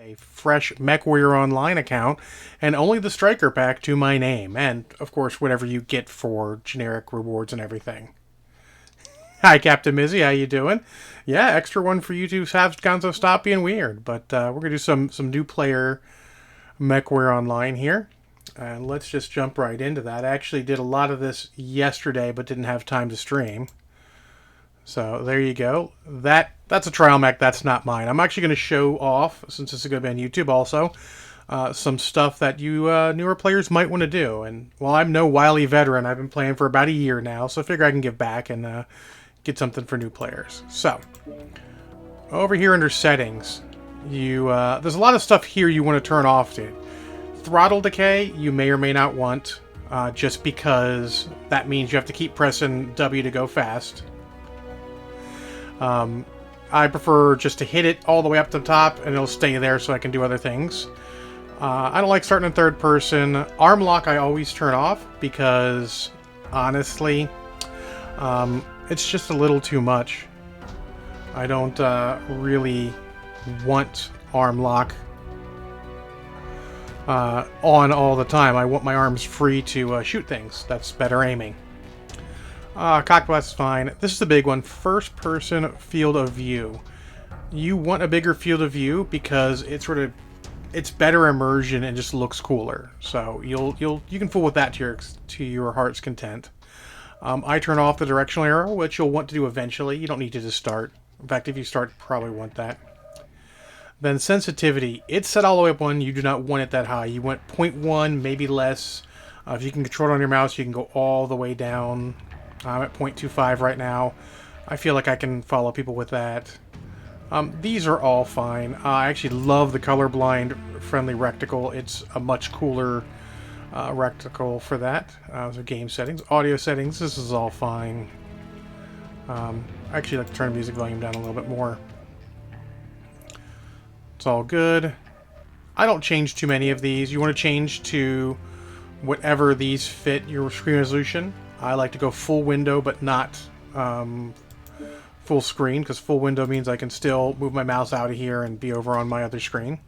A fresh Mechwarrior Online account, and only the Stryker pack to my name, and of course whatever you get for generic rewards and everything. Hi, Captain Mizzy, how you doing? Yeah, extra one for you to have Gonzo stop being weird, but we're gonna do some new player Mechwarrior Online here, and let's just jump right into that. I actually did a lot of this yesterday, but didn't have time to stream. So there you go. That's a trial mech. That's not mine. I'm actually going to show off, since this is going to be on YouTube also, some stuff that you newer players might want to do. And while I'm no wily veteran, I've been playing for about a year now, so I figure I can give back and get something for new players. So over here under settings, there's a lot of stuff here you want to turn off, dude. Throttle decay you may or may not want, just because that means you have to keep pressing W to go fast. I prefer just to hit it all the way up to the top and it'll stay there so I can do other things. I don't like starting in third person. Arm lock I always turn off because, honestly, it's just a little too much. I don't really want arm lock on all the time. I want my arms free to shoot things. That's better aiming. Cock blast is fine. This is the big one. First person field of view. You want a bigger field of view because it's better immersion and just looks cooler. So you can fool with that to your heart's content. I turn off the directional arrow, which you'll want to do eventually. You don't need to just start. In fact, if you start, you probably want that. Then sensitivity. It's set all the way up 1. You do not want it that high. You want 0.1, maybe less. If you can control it on your mouse, you can go all the way down. I'm at 0.25 right now. I feel like I can follow people with that. These are all fine. I actually love the colorblind friendly reticle. It's a much cooler reticle for that. So game settings, audio settings, this is all fine. I actually like to turn the music volume down a little bit more. It's all good. I don't change too many of these. You want to change to whatever these fit your screen resolution. I like to go full window, but not full screen, because full window means I can still move my mouse out of here and be over on my other screen.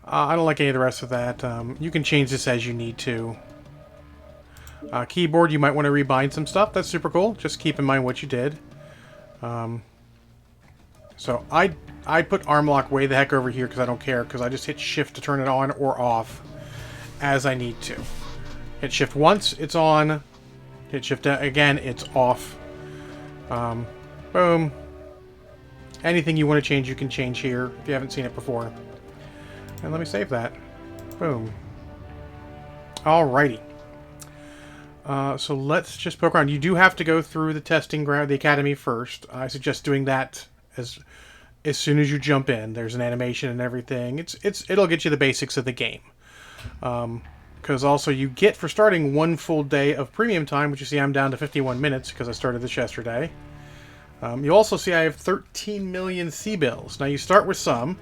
I don't like any of the rest of that. You can change this as you need to. Keyboard, you might want to rebind some stuff. That's super cool. Just keep in mind what you did. So I put arm lock way the heck over here because I don't care, because I just hit shift to turn it on or off as I need to. Hit shift once, it's on. Hit shift again, it's off. Boom. Anything you want to change, you can change here if you haven't seen it before. And let me save that. Boom. Alrighty. So let's just poke around. You do have to go through the testing ground, the academy first. I suggest doing that as soon as you jump in. There's an animation and everything. It'll get you the basics of the game. Because also you get, for starting, 1 full day of premium time, which you see I'm down to 51 minutes because I started this yesterday. You also see I have 13 million C-bills. Now you start with some.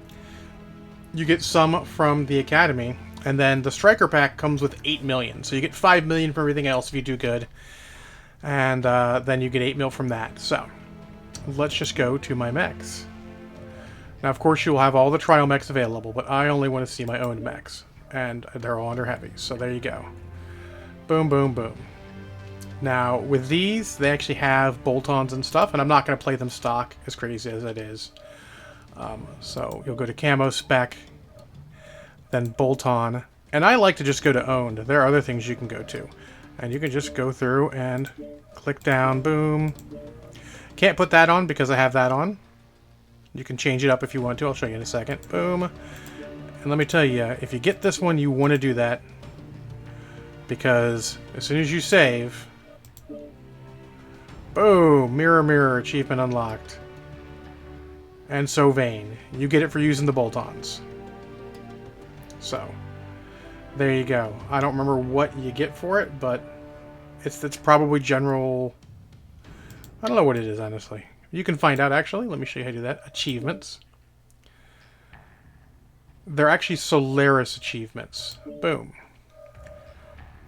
You get some from the academy, and then the Stryker pack comes with 8 million. So you get 5 million from everything else if you do good. And then you get 8 mil from that. So let's just go to my mechs. Now of course you'll have all the trial mechs available, but I only want to see my own mechs. And they're all under heavy, so there you go. Boom, boom, boom. Now, with these, they actually have bolt-ons and stuff, and I'm not going to play them stock, as crazy as it is. So you'll go to camo spec, then bolt-on, and I like to just go to owned. There are other things you can go to. And you can just go through and click down, boom. Can't put that on because I have that on. You can change it up if you want to, I'll show you in a second. Boom. And let me tell you, if you get this one, you want to do that. Because as soon as you save... Boom! Mirror, mirror, achievement unlocked. And so vain. You get it for using the bolt-ons. So, there you go. I don't remember what you get for it, but it's probably general... I don't know what it is, honestly. You can find out, actually. Let me show you how to do that. Achievements. They're actually Solaris achievements. Boom.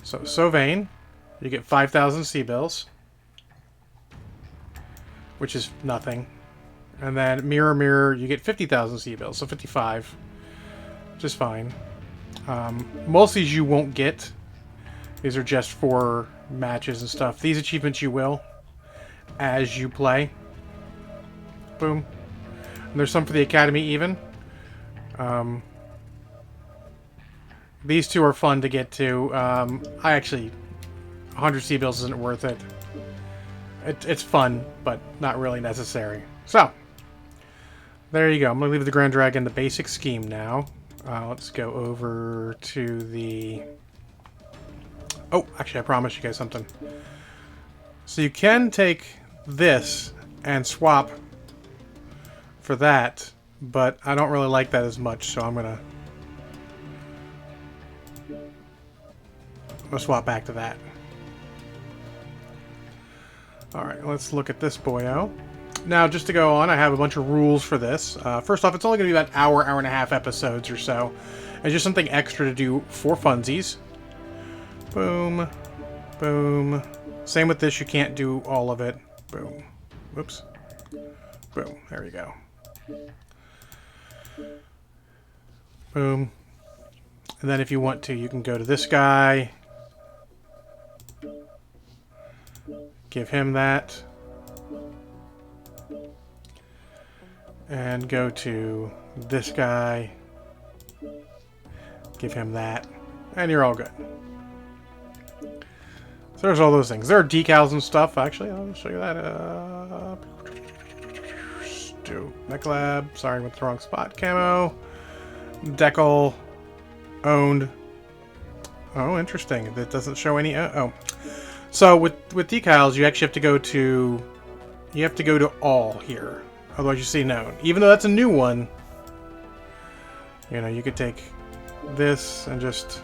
So vain. You get 5,000 C-bills. Which is nothing. And then mirror, mirror, you get 50,000 C-bills. So 55. just fine. Most of these you won't get. These are just for matches and stuff. These achievements you will as you play. Boom. And there's some for the Academy even. These two are fun to get to. I actually... 100 C-bills isn't worth it. It's fun, but not really necessary. So, there you go. I'm going to leave the Grand Dragon the basic scheme now. Let's go over to the... Oh, actually, I promised you guys something. So you can take this and swap for that, but I don't really like that as much, so I'm gonna swap back to that. Alright, let's look at this boyo. Now, just to go on, I have a bunch of rules for this. First off, it's only going to be about hour and a half episodes or so. It's just something extra to do for funsies. Boom. Boom. Same with this, you can't do all of it. Boom. Whoops. Boom. There you go. Boom. And then if you want to, you can go to this guy. Give him that. And go to this guy. Give him that. And you're all good. So there's all those things. There are decals and stuff. Actually, I'll show you that. Do Mech Lab. Sorry, went the wrong spot. Camo. Decal. Owned. Oh, interesting. That doesn't show any... oh. So with decals, you actually have to go to... You have to go to all here. Otherwise you see known. Even though that's a new one, you know, you could take this and just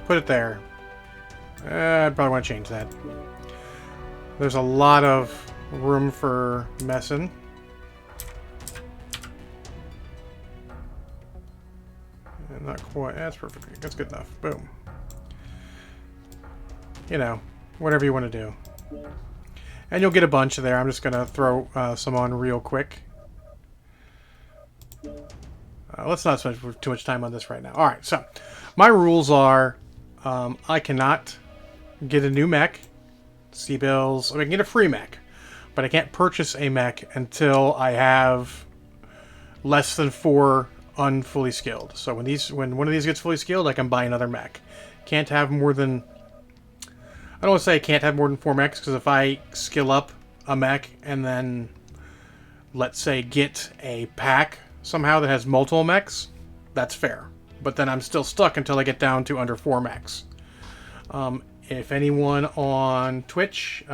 put it there. I'd probably want to change that. There's a lot of room for messing. Not quite. That's perfect. That's good enough. Boom. You know, whatever you want to do. And you'll get a bunch there. I'm just going to throw some on real quick. Let's not spend too much time on this right now. Alright, so my rules are I cannot get a new mech. C-bills. I can get a free mech. But I can't purchase a mech until I have less than 4 unfully skilled. So when one of these gets fully skilled, I can buy another mech. Can't have more than... I don't want to say I can't have more than 4 mechs, because if I skill up a mech and then, let's say, get a pack somehow that has multiple mechs, that's fair. But then I'm still stuck until I get down to under 4 mechs. If anyone on Twitch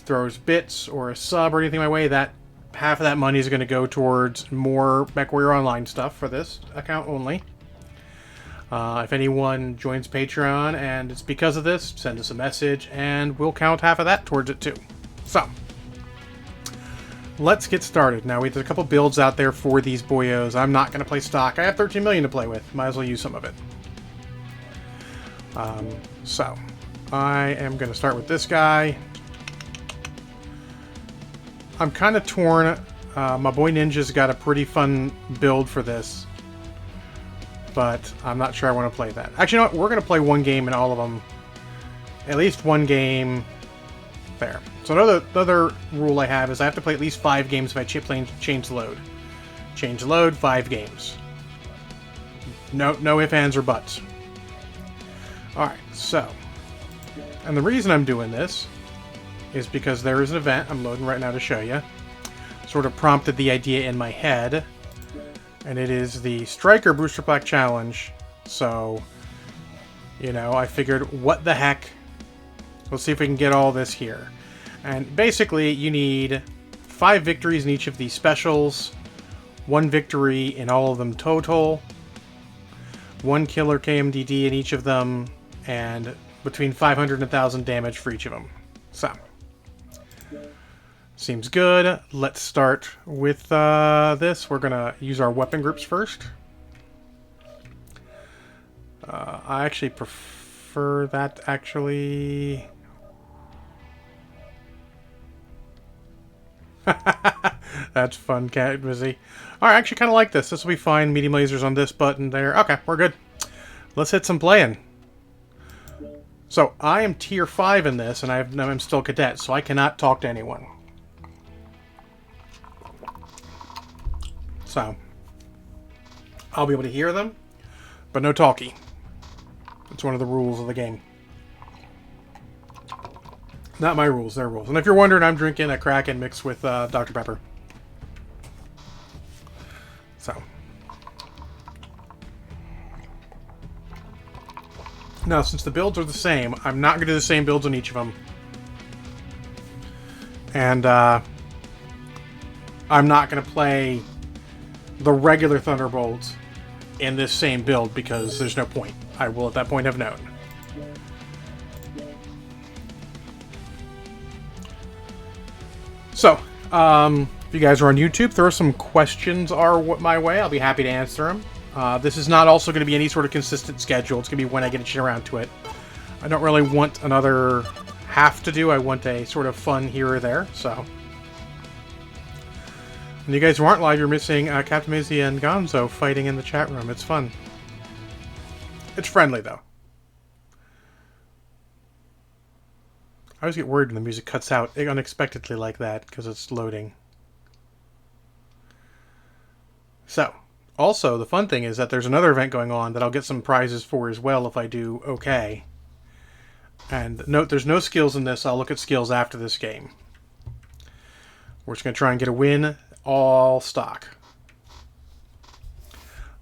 throws bits or a sub or anything my way, that half of that money is going to go towards more Mechwarrior Online stuff for this account only. If anyone joins Patreon and it's because of this, send us a message and we'll count half of that towards it too. So, let's get started. Now, there's a couple builds out there for these boyos. I'm not going to play stock. I have 13 million to play with. Might as well use some of it. So, I am going to start with this guy. I'm kind of torn. My boy Ninja's got a pretty fun build for this. But I'm not sure I want to play that. Actually, you know what? We're going to play one game in all of them. At least one game there. So another rule I have is I have to play at least 5 games if I change the load. Change the load, 5 games. No ifs, ands, or buts. Alright, so. And the reason I'm doing this is because there is an event I'm loading right now to show you. Sort of prompted the idea in my head. And it is the Stryker Booster Pack Challenge. So, you know, I figured, what the heck? Let's see if we can get all this here. And basically, you need 5 victories in each of these specials, 1 victory in all of them total, 1 killer KMDD in each of them, and between 500 and 1,000 damage for each of them. So, seems good. Let's start with this. We're going to use our weapon groups first. I actually prefer that, actually. That's fun, Cat Busy. Alright, I actually kind of like this. This will be fine. Medium lasers on this button there. Okay, we're good. Let's hit some playing. So, I am tier 5 in this, and I'm still cadet, so I cannot talk to anyone. So, I'll be able to hear them, but no talkie. It's one of the rules of the game. Not my rules, their rules. And if you're wondering, I'm drinking a Kraken mixed with Dr. Pepper. So. Now, since the builds are the same, I'm not going to do the same builds on each of them. And I'm not going to play the regular Thunderbolts in this same build because there's no point. I will at that point have known. So, if you guys are on YouTube, throw some questions my way. I'll be happy to answer them. This is not also going to be any sort of consistent schedule. It's going to be when I get around to it. I don't really want another have to do. I want a sort of fun here or there. So, when you guys who aren't live, you're missing Captain Mizzy and Gonzo fighting in the chat room. It's fun. It's friendly, though. I always get worried when the music cuts out unexpectedly like that, because it's loading. So, also, the fun thing is that there's another event going on that I'll get some prizes for as well if I do okay. And note, there's no skills in this. I'll look at skills after this game. We're just going to try and get a win all stock.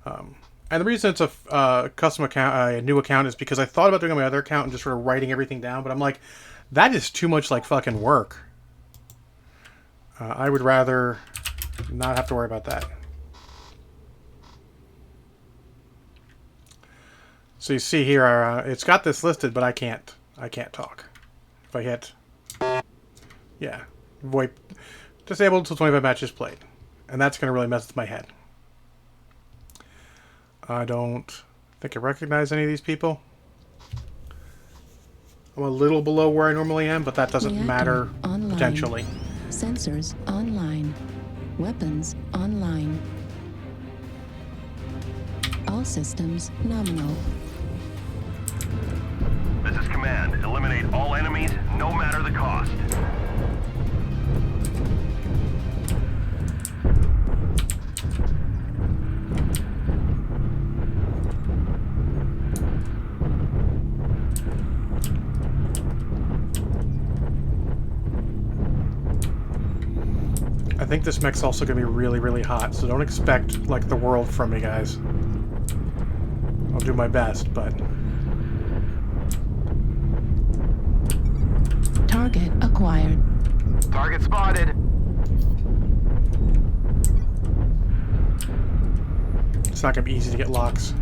And the reason it's a custom account, a new account, is because I thought about doing it on my other account and just sort of writing everything down, but I'm like, that is too much like fucking work. I would rather not have to worry about that. So you see here, it's got this listed, but I can't talk. If I hit, yeah, VoIP, disabled until 25 matches played. And that's going to really mess with my head. I don't think I recognize any of these people. I'm a little below where I normally am, but that doesn't matter online. Potentially. Sensors online. Weapons online. All systems nominal. This is Command. Eliminate all enemies, no matter the cost. I think this mech's also going to be really, really hot, so don't expect, like, the world from me, guys. I'll do my best, but... Target acquired. Target spotted. It's not going to be easy to get locks.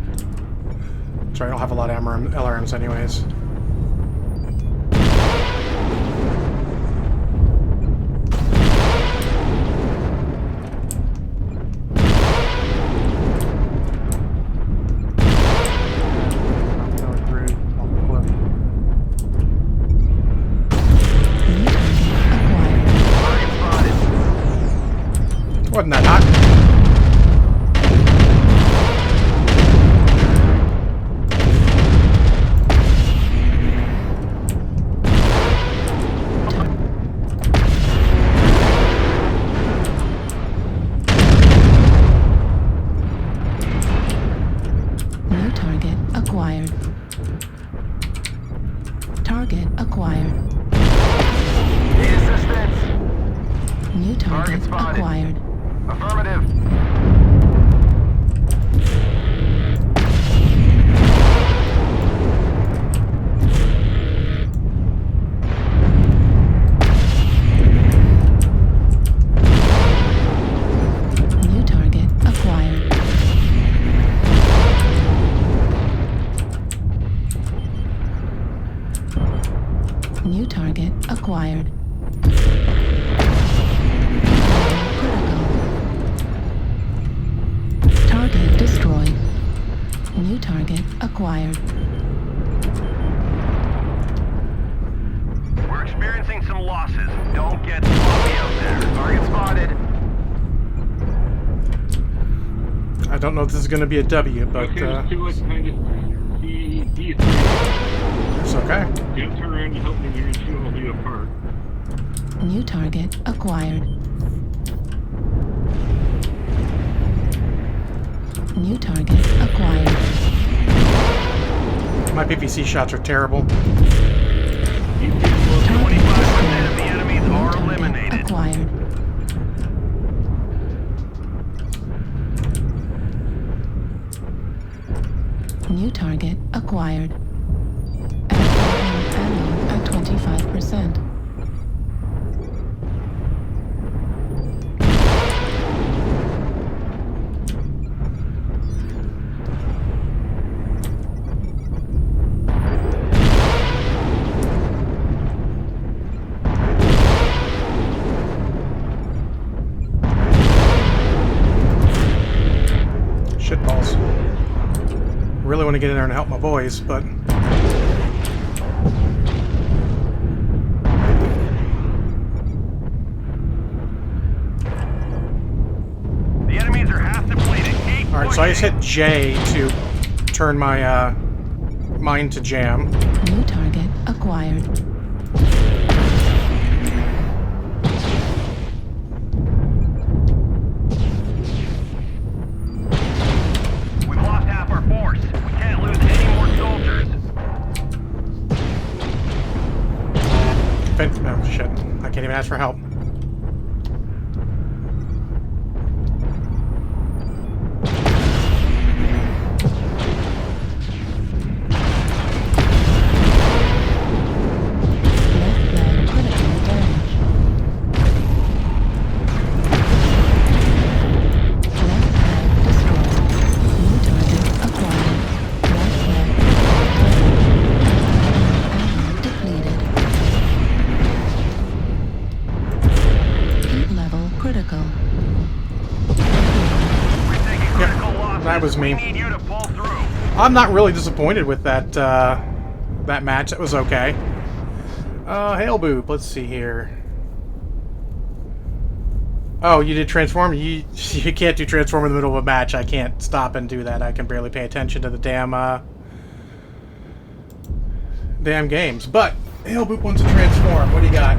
Sorry, I don't have a lot of LRMs anyways. Wasn't that hot? New target acquired. Target acquired. Need assistance. New target acquired. Affirmative. New target acquired. New target acquired. Target destroyed. New target acquired. We're experiencing some losses. Don't get sloppy out there. Target spotted. don't know if this is going to be a W, but it's okay. Jim, turn around and help me here and she'll hold you apart. New target acquired. New target acquired. My PPC shots are terrible. 25% of the enemies New are target eliminated. acquired. New target acquired. Ammo at 25%. Shitballs. Really want to get in there and help my boys, but The enemies are half depleted. Keep all right. So I just pushing. hit J to turn my mine to jam. New target acquired. We've lost half our force. We can't lose any more soldiers. Oh shit! I can't even ask for help. Left leg critical damage. Left leg destroyed. New target acquired. Left leg ammo depleted. Heat level critical. We're taking critical losses. that was me. We need you to pull through. I'm not really disappointed with that that match. It was okay. Hail Boop. Let's see here. Oh, you did transform. You can't do transform in the middle of a match. I can't stop and do that. I can barely pay attention to the damn games. But Hail Boop wants to transform. What do you got?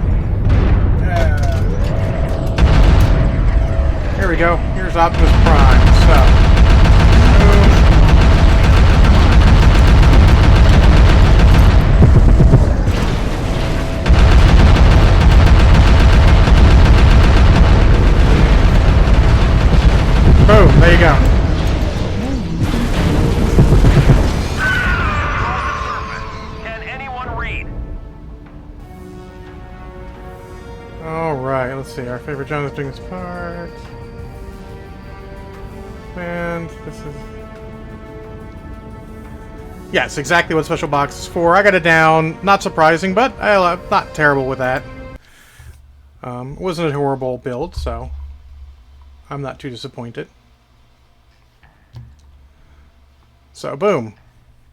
Here we go. Here's Optimus Prime. So. Boom, there you go. Can anyone read? Alright, let's see. Our favorite genre is doing this part. And this is... Yes, exactly what Special Box is for. I got it down. Not surprising, but not terrible with that. It wasn't a horrible build, so I'm not too disappointed. So, boom.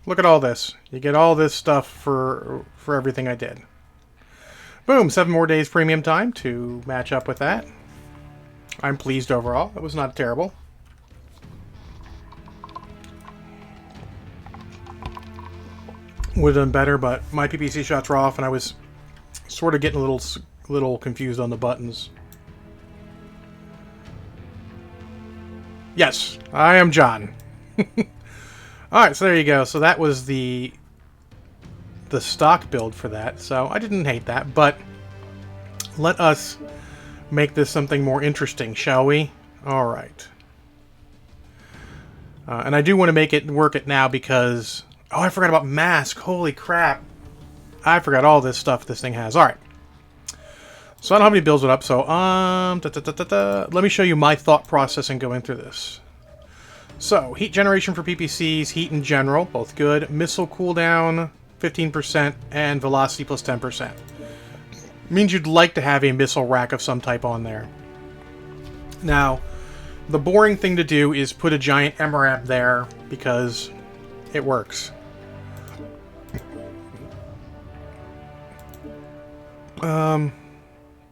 Look at all this. You get all this stuff for everything I did. Boom, 7 more days premium time to match up with that. I'm pleased overall. It was not terrible. Would have done better, but my PPC shots were off, and I was sort of getting a little confused on the buttons. Yes, I am John. Alright, so there you go. So that was the stock build for that. So I didn't hate that, but let us make this something more interesting, shall we? Alright. And I do want to work it now because... Oh, I forgot about mask. Holy crap. I forgot all this stuff this thing has. Alright. So I don't have any builds it up, so let me show you my thought process in going through this. So, heat generation for PPCs, heat in general, both good. Missile cooldown, 15%, and velocity plus 10%. Means you'd like to have a missile rack of some type on there. Now, the boring thing to do is put a giant MRAP there, because it works. Oh,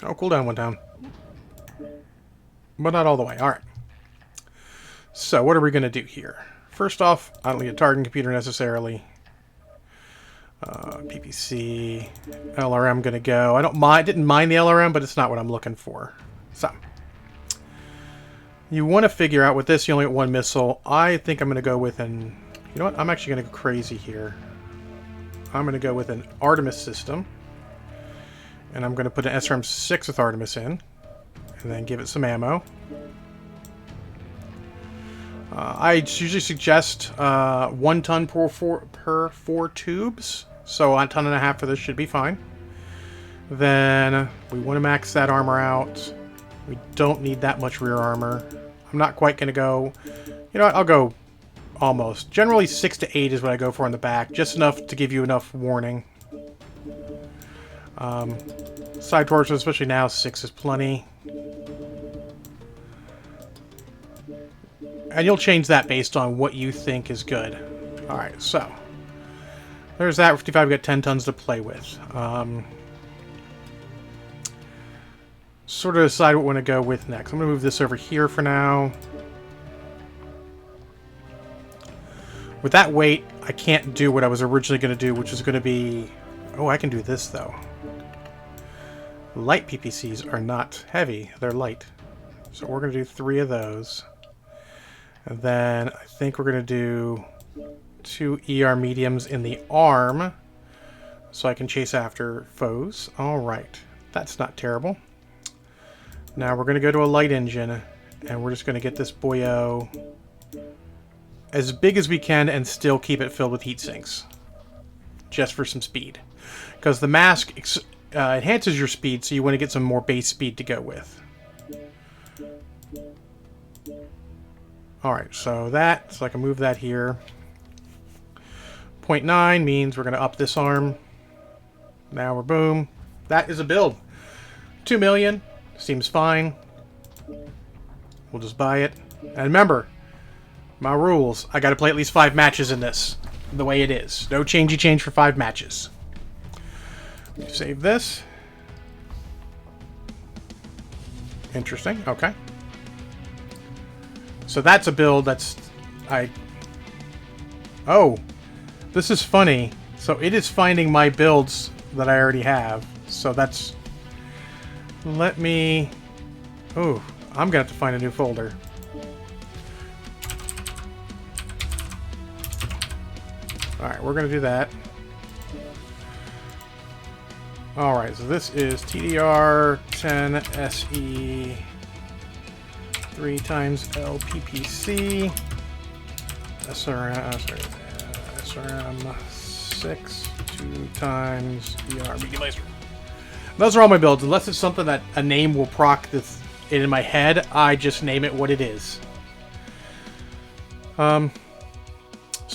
cooldown went down. But not all the way. Alright. So what are we going to do here? First off, I don't need a targeting computer necessarily. PPC, LRM going to go. I didn't mind the LRM, but it's not what I'm looking for. So you want to figure out with this, you only get one missile. I think I'm going to go with an... You know what? I'm actually going to go crazy here. I'm going to go with an Artemis system. And I'm going to put an SRM-6 with Artemis in. And then give it some ammo. I usually suggest 1 ton per 4 tubes. So a ton and a half for this should be fine. Then we want to max that armor out. We don't need that much rear armor. I'm not quite going to go... You know what? I'll go almost. Generally 6 to 8 is what I go for on the back. Just enough to give you enough warning. Side torso, especially now, 6 is plenty. And you'll change that based on what you think is good. Alright, so. There's that. 55, we got 10 tons to play with. Sort of decide what we want to go with next. I'm going to move this over here for now. With that weight, I can't do what I was originally going to do, which is going to be... Oh, I can do this, though. Light PPCs are not heavy. They're light. So we're going to do 3 of those. And then I think we're going to do 2 ER mediums in the arm so I can chase after foes. Alright. That's not terrible. Now we're going to go to a light engine and we're just going to get this boyo as big as we can and still keep it filled with heat sinks. Just for some speed. Because the mask enhances your speed, so you want to get some more base speed to go with. Alright, so I can move that here. 0.9 means we're going to up this arm. Now we're boom. That is a build. 2 million. Seems fine. We'll just buy it. And remember, my rules. I got to play at least 5 matches in this. The way it is. No changey change for 5 matches. Save this. Interesting. Okay. So that's a build that's... Oh! This is funny. So it is finding my builds that I already have. So that's... Let me... Oh, I'm gonna have to find a new folder. Alright, we're gonna do that. Alright, so this is TDR 10 SE 3 times LPPC SRM 6 2 times ER medium laser. Those are all my builds. Unless it's something that a name will proc this in my head, I just name it what it is. So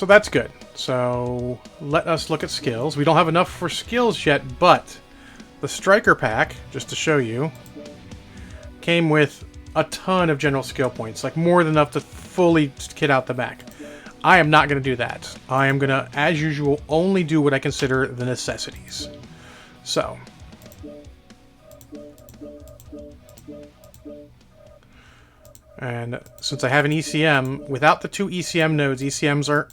that's good. So let us look at skills. We don't have enough for skills yet, but the Stryker pack, just to show you, came with a ton of general skill points, like more than enough to fully kit out the back. I am not going to do that. I am going to, as usual, only do what I consider the necessities. So, and since I have an ECM, without the 2 ECM nodes, ECMs are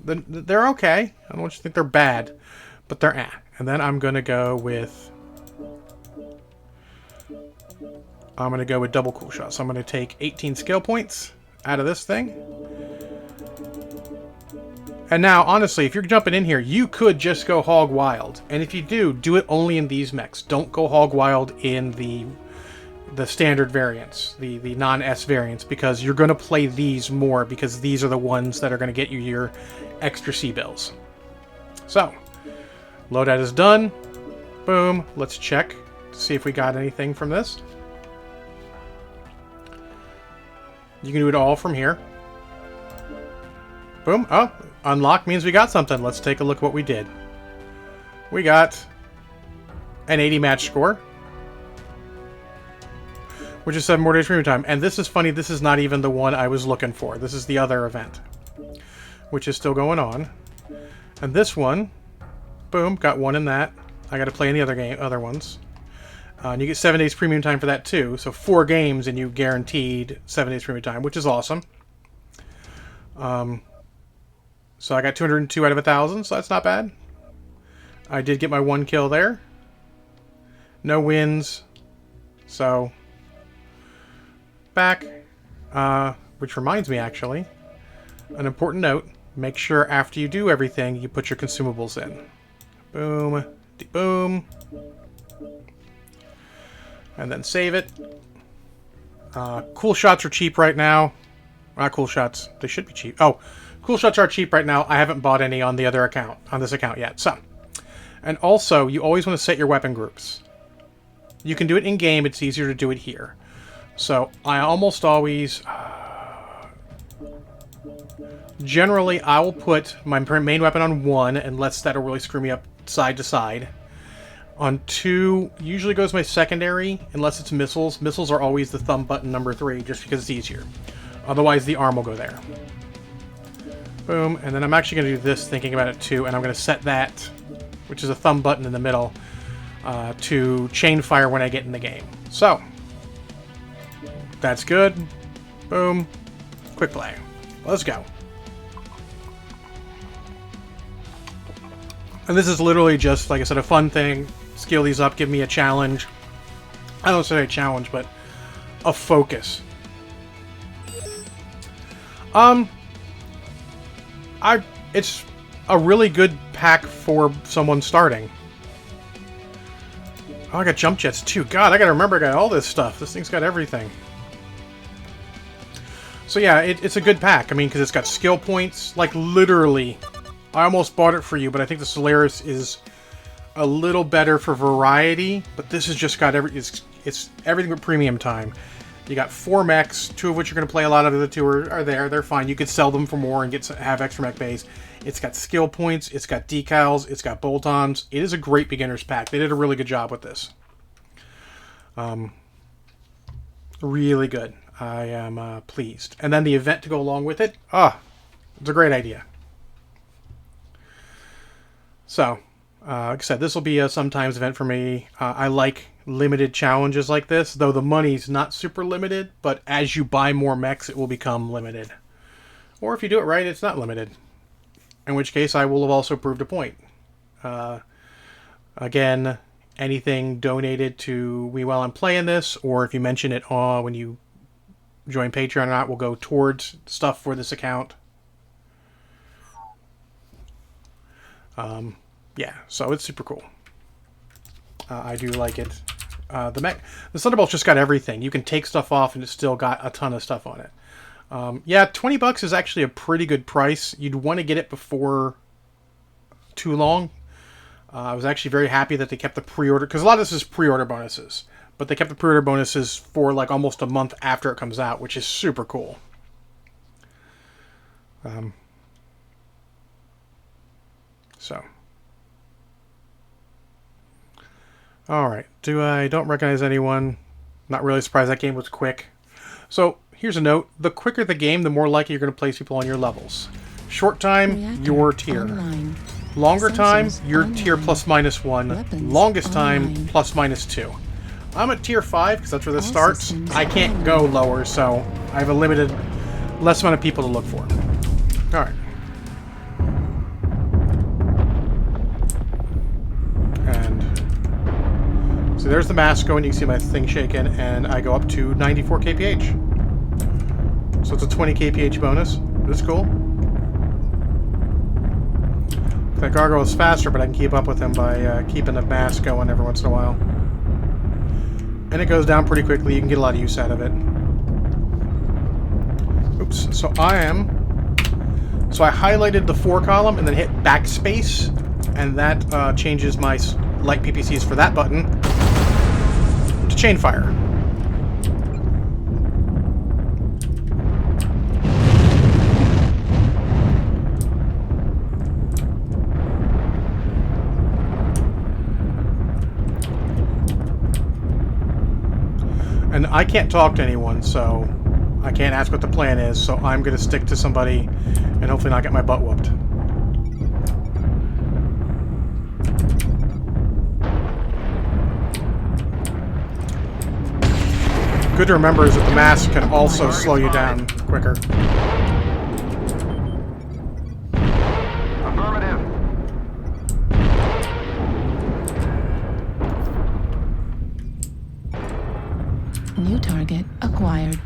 they're okay. I don't want you to think they're bad, but they're And then I'm going to go with... double cool shot. So I'm going to take 18 skill points out of this thing. And now, honestly, if you're jumping in here, you could just go hog wild. And if you do it only in these mechs. Don't go hog wild in the standard variants, the non-S variants, because you're going to play these more, because these are the ones that are going to get you your extra C-bills. So, loadout is done. Boom. Let's check to see if we got anything from this. You can do it all from here. Boom. Oh, unlock means we got something. Let's take a look at what we did. We got an 80 match score, which is 7 more days premium time. And this is funny, this is not even the one I was looking for. This is the other event, which is still going on. And this one, boom, got 1 in that. I got to play in the other ones. And you get 7 days premium time for that too. So 4 games and you guaranteed 7 days premium time, which is awesome. So I got 202 out of 1,000, so that's not bad. I did get my 1 kill there. No wins. So back. Which reminds me, actually, an important note. Make sure after you do everything, you put your consumables in. Boom. Boom. And then save it. Cool shots are cheap right now. Not cool shots. They should be cheap. Oh, cool shots are cheap right now. I haven't bought any on the other account, on this account yet. So, and also, you always want to set your weapon groups. You can do it in game. It's easier to do it here. So I almost always, generally, I will put my main weapon on 1, unless that'll really screw me up side to side. On 2, usually goes my secondary, unless it's missiles. Missiles are always the thumb button number 3, just because it's easier. Otherwise, the arm will go there. Boom, and then I'm actually going to do this, thinking about it too, and I'm going to set that, which is a thumb button in the middle, to chain fire when I get in the game. So, that's good. Boom. Quick play. Let's go. And this is literally just, like I said, a fun thing. Scale these up, give me a challenge. I don't say a challenge, but a focus. It's a really good pack for someone starting. Oh, I got jump jets too. God, I gotta remember I got all this stuff. This thing's got everything. So yeah, it's a good pack. I mean, because it's got skill points. Like, literally, I almost bought it for you, but I think the Solaris is a little better for variety. But this has just got it's everything but premium time. You got 4 mechs, 2 of which you're going to play a lot of. The 2 are there. They're fine. You could sell them for more and have extra mech bays. It's got skill points. It's got decals. It's got bolt-ons. It is a great beginner's pack. They did a really good job with this. Really good. I am pleased. And then the event to go along with it. It's a great idea. So, like I said, this will be a sometimes event for me. I like limited challenges like this, though the money's not super limited, but as you buy more mechs, it will become limited. Or if you do it right, it's not limited. In which case, I will have also proved a point. Again, anything donated to me while I'm playing this, or if you mention it when you join Patreon or not, will go towards stuff for this account. Yeah, so it's super cool. I do like it. The Thunderbolt's just got everything. You can take stuff off and it's still got a ton of stuff on it. Yeah, $20 is actually a pretty good price. You'd want to get it before too long. I was actually very happy that they kept the pre-order, because a lot of this is pre-order bonuses. But they kept the pre-order bonuses for like almost a month after it comes out, which is super cool. Alright, don't recognize anyone. Not really surprised that game was quick. So, here's a note. The quicker the game, the more likely you're going to place people on your levels. Short time, Reactor your tier. online. Longer time, Sensors your online. tier +-1. Weapons Longest time, online. +-2. I'm at tier 5, because that's where this All starts. systems I can't online. go lower, so I have a less amount of people to look for. Alright. And so there's the mask going. You can see my thing shaking, and I go up to 94 kph. So it's a 20 kph bonus. That's cool. That gargoyle is faster, but I can keep up with him by keeping the mask going every once in a while. And it goes down pretty quickly. You can get a lot of use out of it. Oops. So I highlighted the 4 column and then hit backspace, and that changes my light PPCs for that button to chain fire. And I can't talk to anyone, so I can't ask what the plan is, so I'm going to stick to somebody and hopefully not get my butt whooped. Good to remember is that the mask can also slow you down quicker. Affirmative. New target acquired.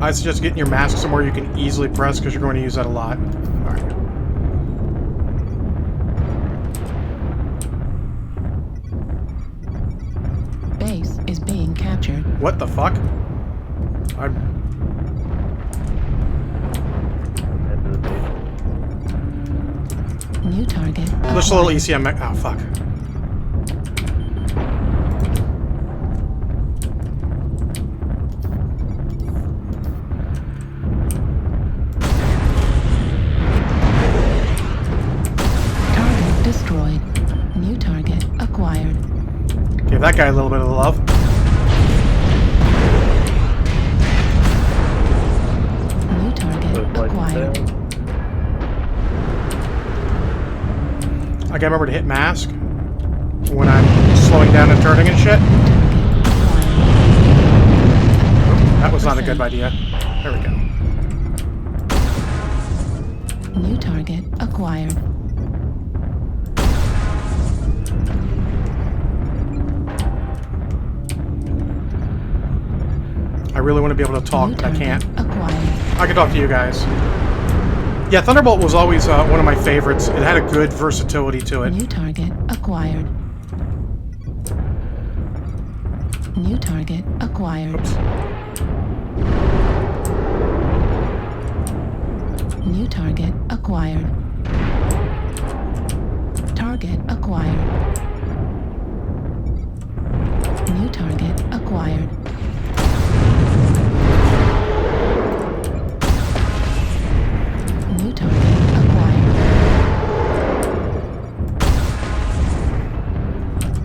I suggest getting your mask somewhere you can easily press because you're going to use that a lot. Alright. Base is being captured. What the fuck? I'm... New target There's a little acquired. ECM mech. Oh, fuck. Target destroyed. New target acquired. Give that guy a little bit of love. New target acquired. I gotta remember to hit mask when I'm slowing down and turning and shit. That was not a good idea. There we go. New target acquired. I really want to be able to talk, New but I target can't. acquired. I can talk to you guys. Yeah, Thunderbolt was always one of my favorites. It had a good versatility to it. New target acquired. New target acquired. Oops. New target acquired. Target acquired. New target acquired. New target acquired.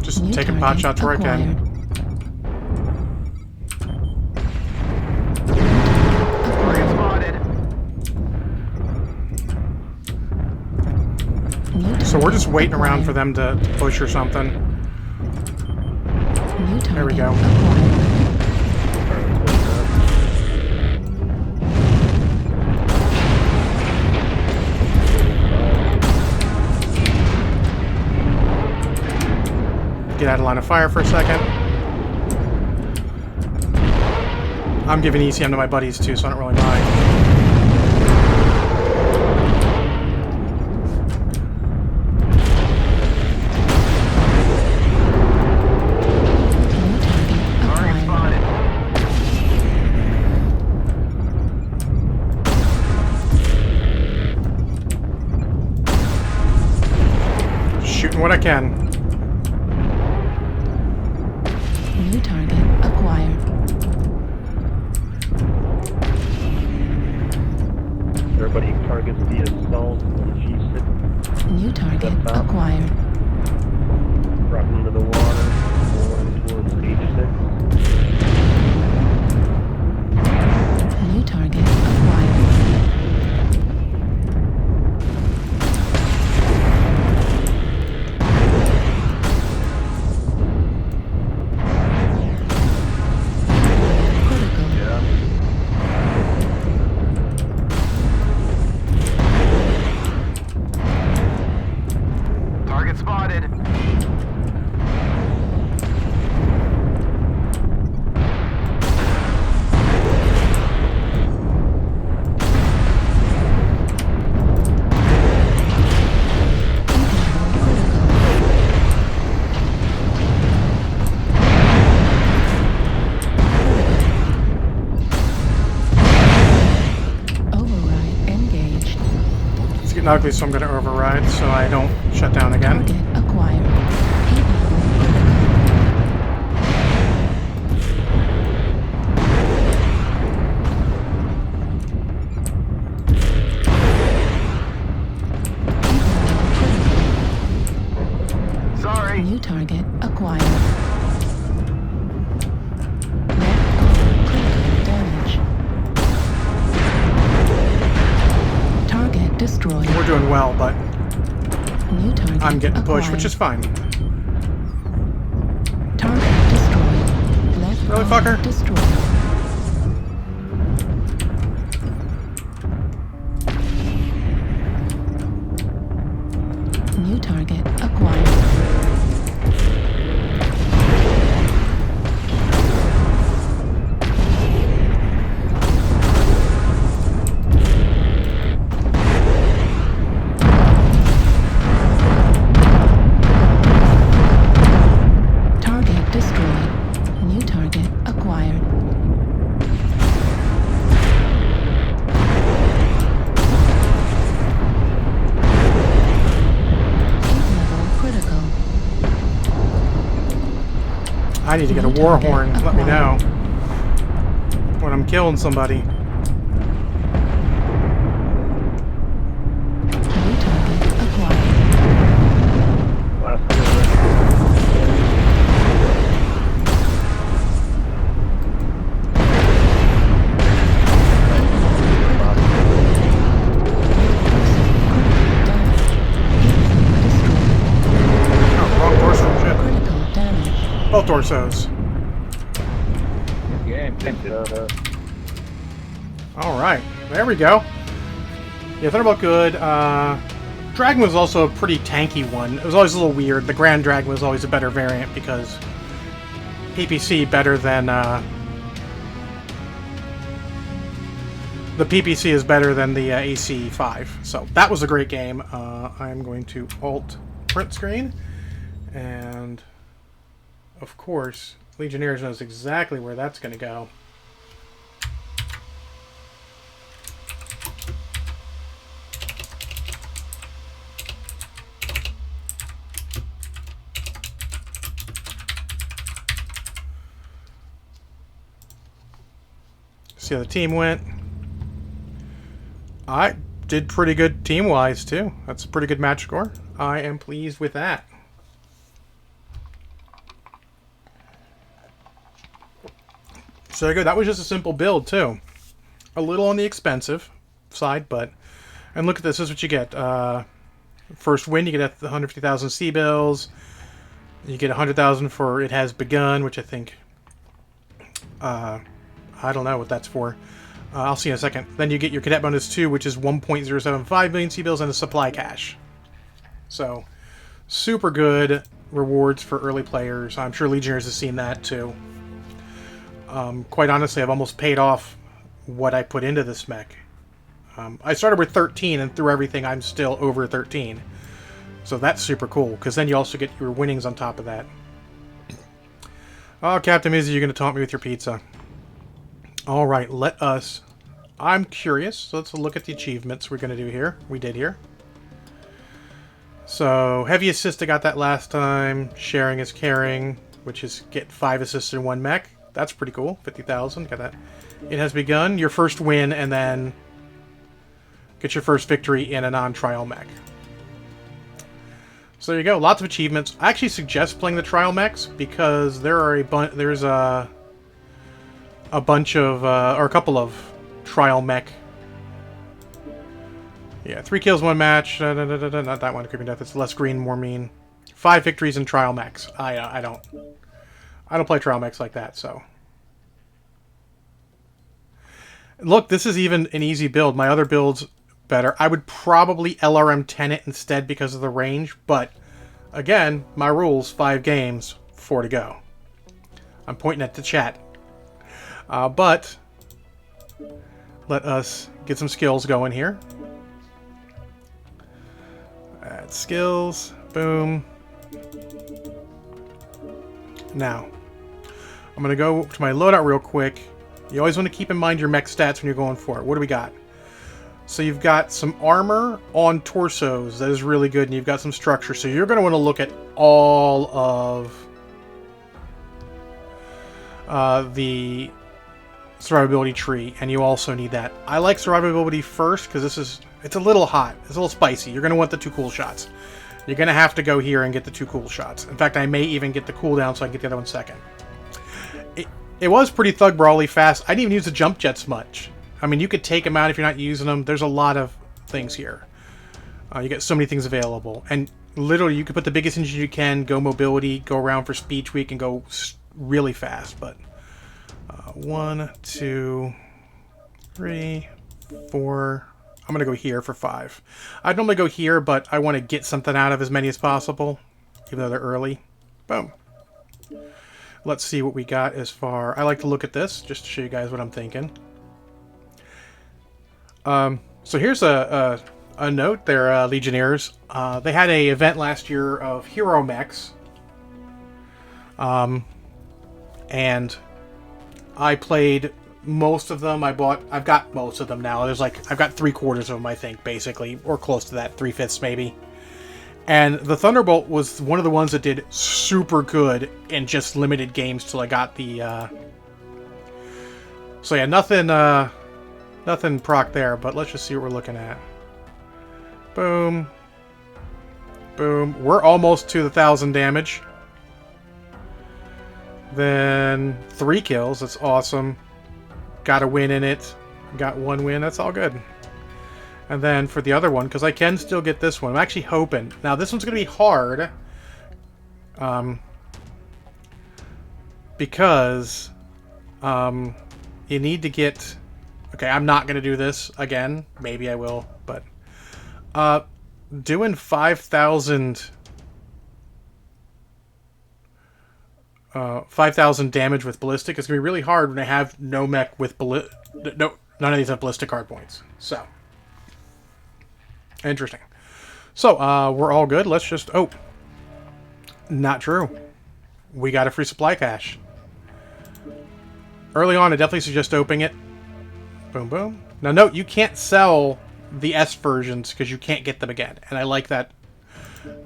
Just New taking pot target shots where I can. acquired. Target spotted. New So we're just target waiting around for acquired. them to push or something. New target There we go. acquired. Get out of line of fire for a second. I'm giving ECM to my buddies too, so I don't really mind. New target Target acquired. spotted. Shooting what I can. New target acquired. Everybody targets the assault on G6, New target Step out. acquired. dropping into the water, going towards H6. New target acquired. Critical. Yeah. Target spotted. Override engaged. It's getting ugly, so I'm going to override so I don't shut down again. Target acquired. Sorry. New target acquired. Critical damage. Target destroyed. We're doing well, but New target I'm getting pushed, which acquired. is fine. Target destroyed. motherfucker. Destroyed. New target acquired. Target destroyed. New target acquired. Level critical. I need to get a New war target horn. Let me know acquired. when I'm killing somebody. New target acquired. Last kill. Oh, wrong torso. Shit. Critical damage. Both torsos. Yeah, All right, there we go. Yeah, Thunderbolt good. Dragon was also a pretty tanky one. It was always a little weird. The Grand Dragon was always a better variant because PPC better than the PPC is better than the AC5. So that was a great game. I'm going to alt print screen, and of course, Legionnaires knows exactly where that's going to go. See how the team went. I did pretty good team-wise, too. That's a pretty good match score. I am pleased with that. So there you go. That was just a simple build, too. A little on the expensive side, but... And look at this. This is what you get. First win, you get 150,000 C-bills. You get 100,000 for It Has Begun, which I think... I don't know what that's for. I'll see in a second. Then you get your Cadet Bonus 2, which is 1.075 million C-bills and a supply cash. So, super good rewards for early players. I'm sure Legionnaires has seen that too. Quite honestly, I've almost paid off what I put into this mech. I started with 13, and through everything, I'm still over 13. So that's super cool, because then you also get your winnings on top of that. Oh, Captain Izzy, you're going to taunt me with your pizza. Alright, let us... I'm curious, so let's look at the achievements we're going to do here. We did here. So, Heavy Assist, I got that last time. Sharing is Caring, which is get 5 assists in 1 mech. That's pretty cool. 50,000, got that. It Has Begun, your first win, and then get your first victory in a non-trial mech. So there you go, lots of achievements. I actually suggest playing the trial mechs, because there are there's a bunch of, or a couple of trial mech. Yeah, 3 kills, 1 match. Not that one, Creeping Death. It's less green, more mean. 5 victories in trial mechs. I don't play trial mechs like that, so. Look, this is even an easy build. My other build's better. I would probably LRM 10 it instead because of the range, but again, my rules, 5 games, 4 to go. I'm pointing at the chat. But let us get some skills going here. Add skills. Boom. Now, I'm going to go to my loadout real quick. You always want to keep in mind your mech stats when you're going for it. What do we got? So you've got some armor on torsos. That is really good. And you've got some structure. So you're going to want to look at all of the survivability tree, and you also need that. I like survivability first because it's a little hot. It's a little spicy. You're going to want the 2 cool shots. You're going to have to go here and get the 2 cool shots. In fact, I may even get the cooldown so I can get the other one second. It was pretty thug brawly fast. I didn't even use the jump jets much. I mean, you could take them out if you're not using them. There's a lot of things here. You get so many things available. And literally, you could put the biggest engine you can, go mobility, go around for speed tweak, and go really fast. But 1, 2, 3, 4. I'm going to go here for 5. I'd normally go here, but I want to get something out of as many as possible, even though they're early. Boom. Let's see what we got as far... I like to look at this, just to show you guys what I'm thinking. So here's a note there, Legionnaires. They had a event last year of hero mechs. And I played most of them. I've got most of them now. I've got 3/4 of them, I think, basically, or close to that, 3/5 maybe. And the Thunderbolt was one of the ones that did super good in just limited games till I got the. So yeah, nothing proc there. But let's just see what we're looking at. Boom, boom. We're almost to the 1,000 damage. Then 3 kills. That's awesome. Got a win in it. Got 1 win. That's all good. And then for the other one, because I can still get this one, I'm actually hoping. Now, this one's going to be hard. Because you need to get... Okay, I'm not going to do this again. Maybe I will, but... doing 5,000... 5,000 damage with ballistic is going to be really hard when I have no mech with ballistic. No, none of these have ballistic hard points. So, interesting. So, we're all good. Let's just... Oh, not true. We got a free supply cache. Early on, I definitely suggest opening it. Boom, boom. Now, note, you can't sell the S versions because you can't get them again. And I like that.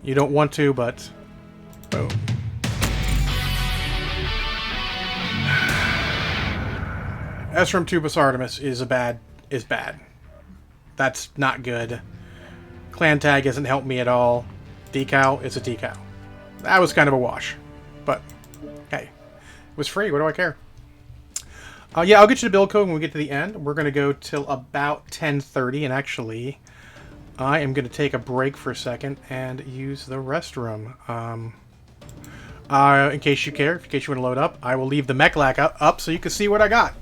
You don't want to, but... Boom. Esrim Tubus Artemis is bad. That's not good. Clan tag hasn't helped me at all. Decal is a decal. That was kind of a wash. But, hey. It was free. What do I care? Yeah, I'll get you the build code when we get to the end. We're going to go till about 10:30. And actually, I am going to take a break for a second and use the restroom. In case you care, in case you want to load up, I will leave the mech lack up so you can see what I got.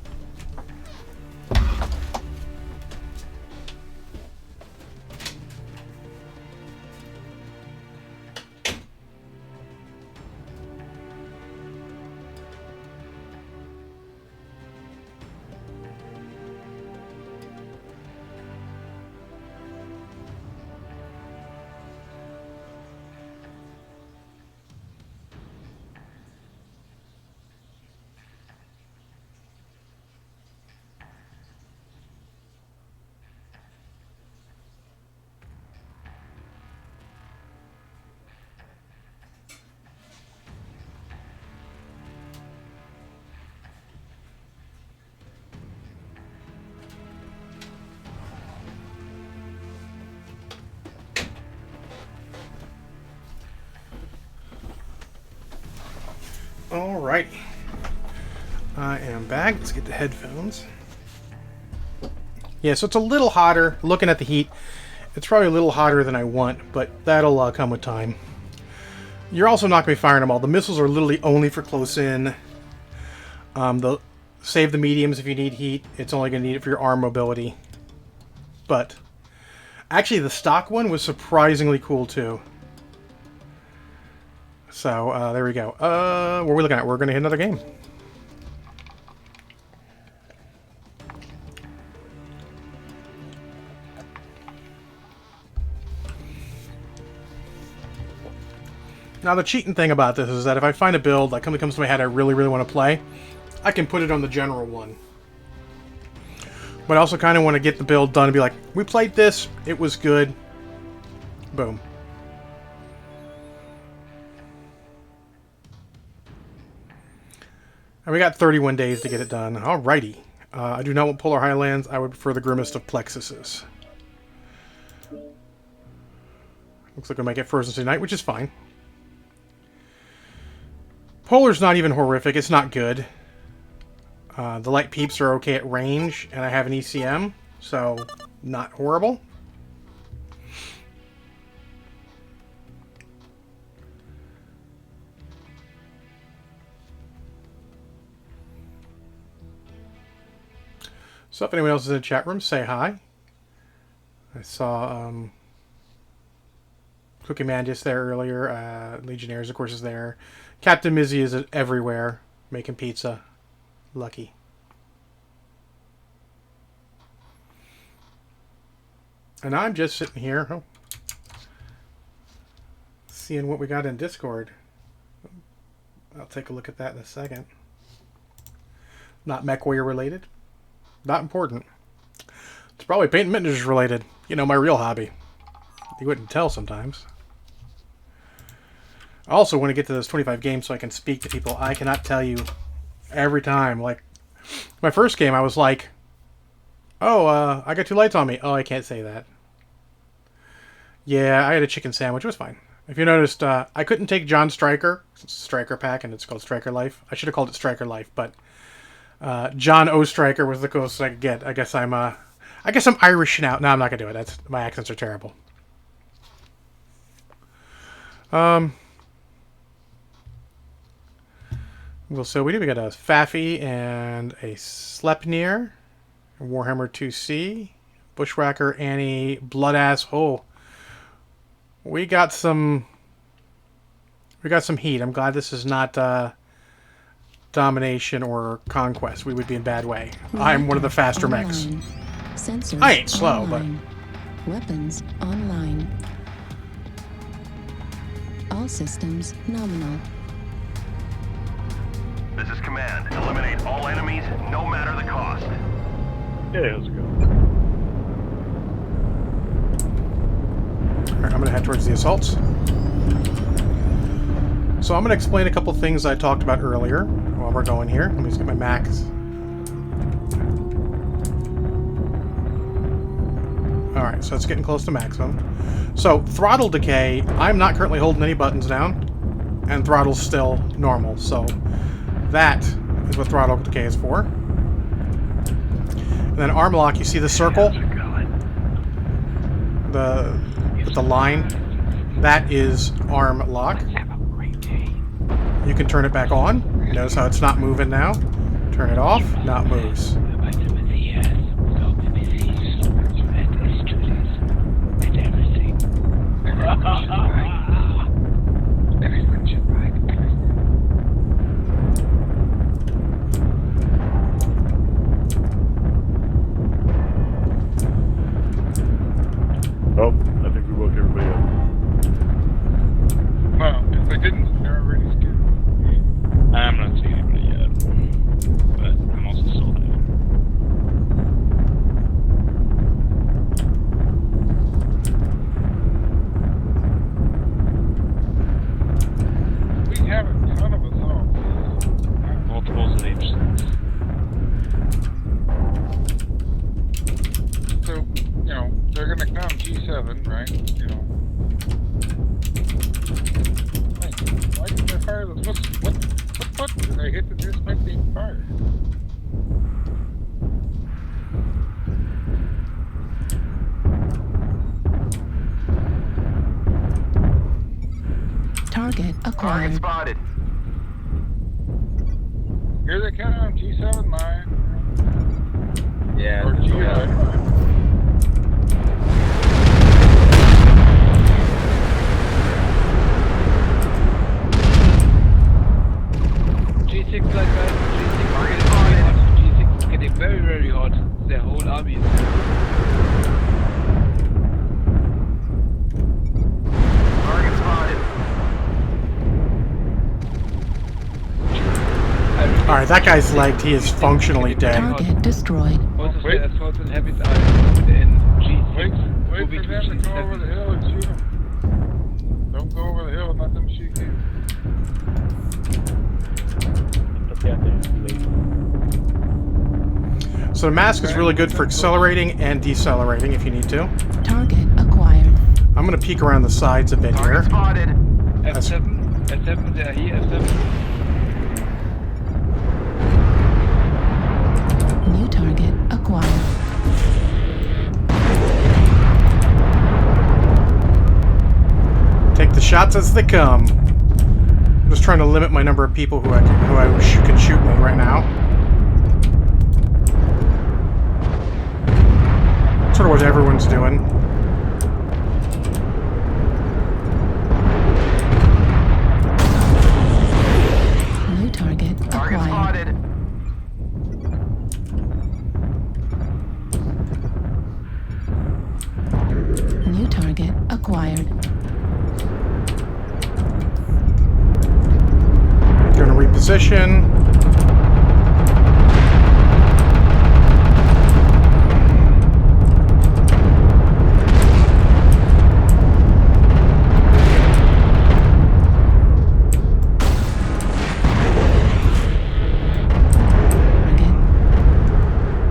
Alrighty. I am back. Let's get the headphones. Yeah, so it's a little hotter. Looking at the heat, it's probably a little hotter than I want, but that'll come with time. You're also not going to be firing them all. The missiles are literally only for close in. Save the mediums if you need heat. It's only going to need it for your arm mobility. But actually, the stock one was surprisingly cool too. So, there we go. What are we looking at? We're going to hit another game. Now, the cheating thing about this is that if I find a build that comes to my head I really, really want to play, I can put it on the general one. But I also kind of want to get the build done and be like, we played this, it was good. Boom. And we got 31 days to get it done. Alrighty. I do not want Polar Highlands. I would prefer the grimmest of plexuses. Looks like I might get Frozen Tonight, which is fine. Polar's not even horrific. It's not good. The light peeps are okay at range, and I have an ECM, so not horrible. So if anyone else is in the chat room, say hi. I saw Cookie Man just there earlier. Legionnaires, of course, is there. Captain Mizzy is everywhere, making pizza. Lucky. And I'm just sitting here, seeing what we got in Discord. I'll take a look at that in a second. Not Mechwarrior related. Not important. It's probably paint and miniatures related. You know, my real hobby. You wouldn't tell sometimes. I also want to get to those 25 games so I can speak to people. I cannot tell you every time. Like, my first game, I was like, oh, I got 2 lights on me. Oh, I can't say that. Yeah, I had a chicken sandwich. It was fine. If you noticed, I couldn't take John Stryker. It's a Stryker pack, and it's called Stryker Lyfe. I should have called it Stryker Lyfe, but John O. Stryker was the closest I could get. I guess I'm Irish now. No, I'm not gonna do it. My accents are terrible. Well, so we got a Faffy and a Sleipnir, Warhammer 2C, Bushwhacker, Annie, Bloodass. Oh, we got some heat. I'm glad this is not domination or conquest. We would be in bad way. I'm one of the faster mechs. Sensors I ain't slow, online. Weapons online. All systems nominal. This is command. Eliminate all enemies, no matter the cost. Yeah, let's go. Alright, I'm going to head towards the assaults. So I'm going to explain a couple things I talked about earlier while we're going here. Let me just get my max. Alright, so it's getting close to maximum. So, throttle decay, I'm not currently holding any buttons down, and throttle's still normal, so that is what throttle decay is for. And then arm lock, you see the circle? With the line? That is arm lock. You can turn it back on. Notice how it's not moving now. Turn it off, now it moves. Oh, I think we woke everybody up. Well, if they didn't, they're already scared. I'm not seeing anybody yet, but I'm also still dead. We have a ton of assaults. Multiples of H6. So, you know, they're gonna come G7, right? You know. Why did they fire those? What did they hit the disc being fired? Target Target acquired. spotted. Here they come, G7 mine. Yeah. Or G9. G6 like that, G6 is getting very, very hot. Their whole army is Target spotted. Alright, that guy's legged. He is functionally dead. Target destroyed. most of Wait. the assaults and habits are in G6. Wait moving for them to go over the G7. hill and shoot them. Don't go over the hill and let them shoot you. So the mask is really good for accelerating and decelerating if you need to. Target acquired. I'm going to peek around the sides a bit Target here. spotted. F7, they're here, F7. New target acquired. Take the shots as they come. I'm just trying to limit my number of people who can shoot me right now. sort of what everyone's doing. New target Target acquired. spotted. New target acquired. Gonna reposition. Target.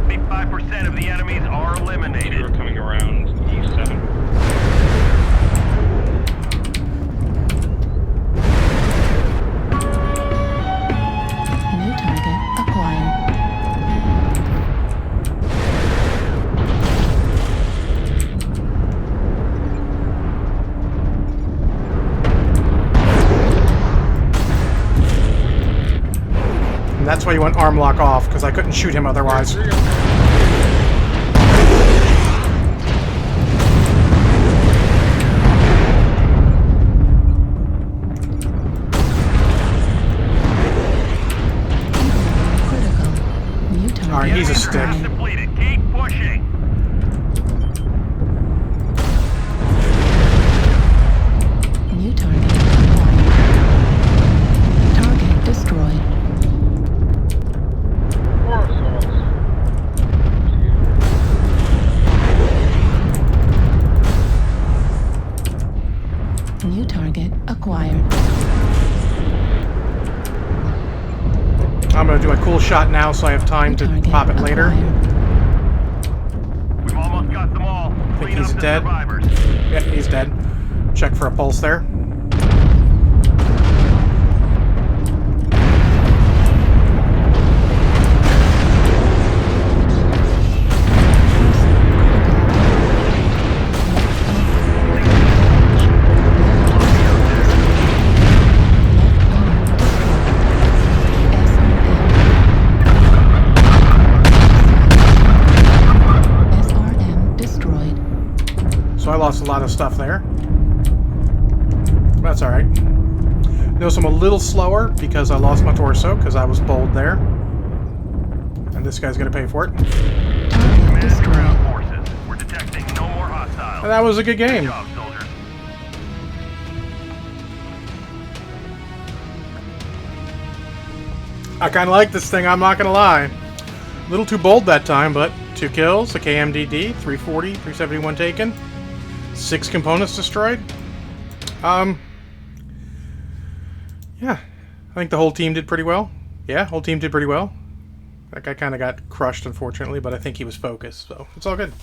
55% of the enemies are You're eliminated. coming around E7. New target acquired. And that's why you want arm lock off, because I couldn't shoot him otherwise. Critical. New target Alright, he's a stick. acquired. Depleted. Keep pushing. New target acquired. Target destroyed. More assaults. New target acquired. I'm gonna do a cool shot now so I have time New to target pop it later. acquired. We've almost got them all. Clean he's up the dead. survivors. Yeah, he's dead. Check for a pulse there. SRM destroyed. So I lost a lot of stuff there. That's alright. Notice I'm a little slower because I lost my torso because I was bold there. And this guy's gonna pay for it. Target Command to destroyed. ground forces. We're detecting no more hostiles. And that was a good game. Good job, soldiers. I kind of like this thing, I'm not gonna lie. A little too bold that time, but 2 kills, a KMDD, 340, 371 taken, 6 components destroyed. Yeah, I think the whole team did pretty well. Yeah, whole team did pretty well. That guy kind of got crushed, unfortunately, but I think he was focused, so it's all good.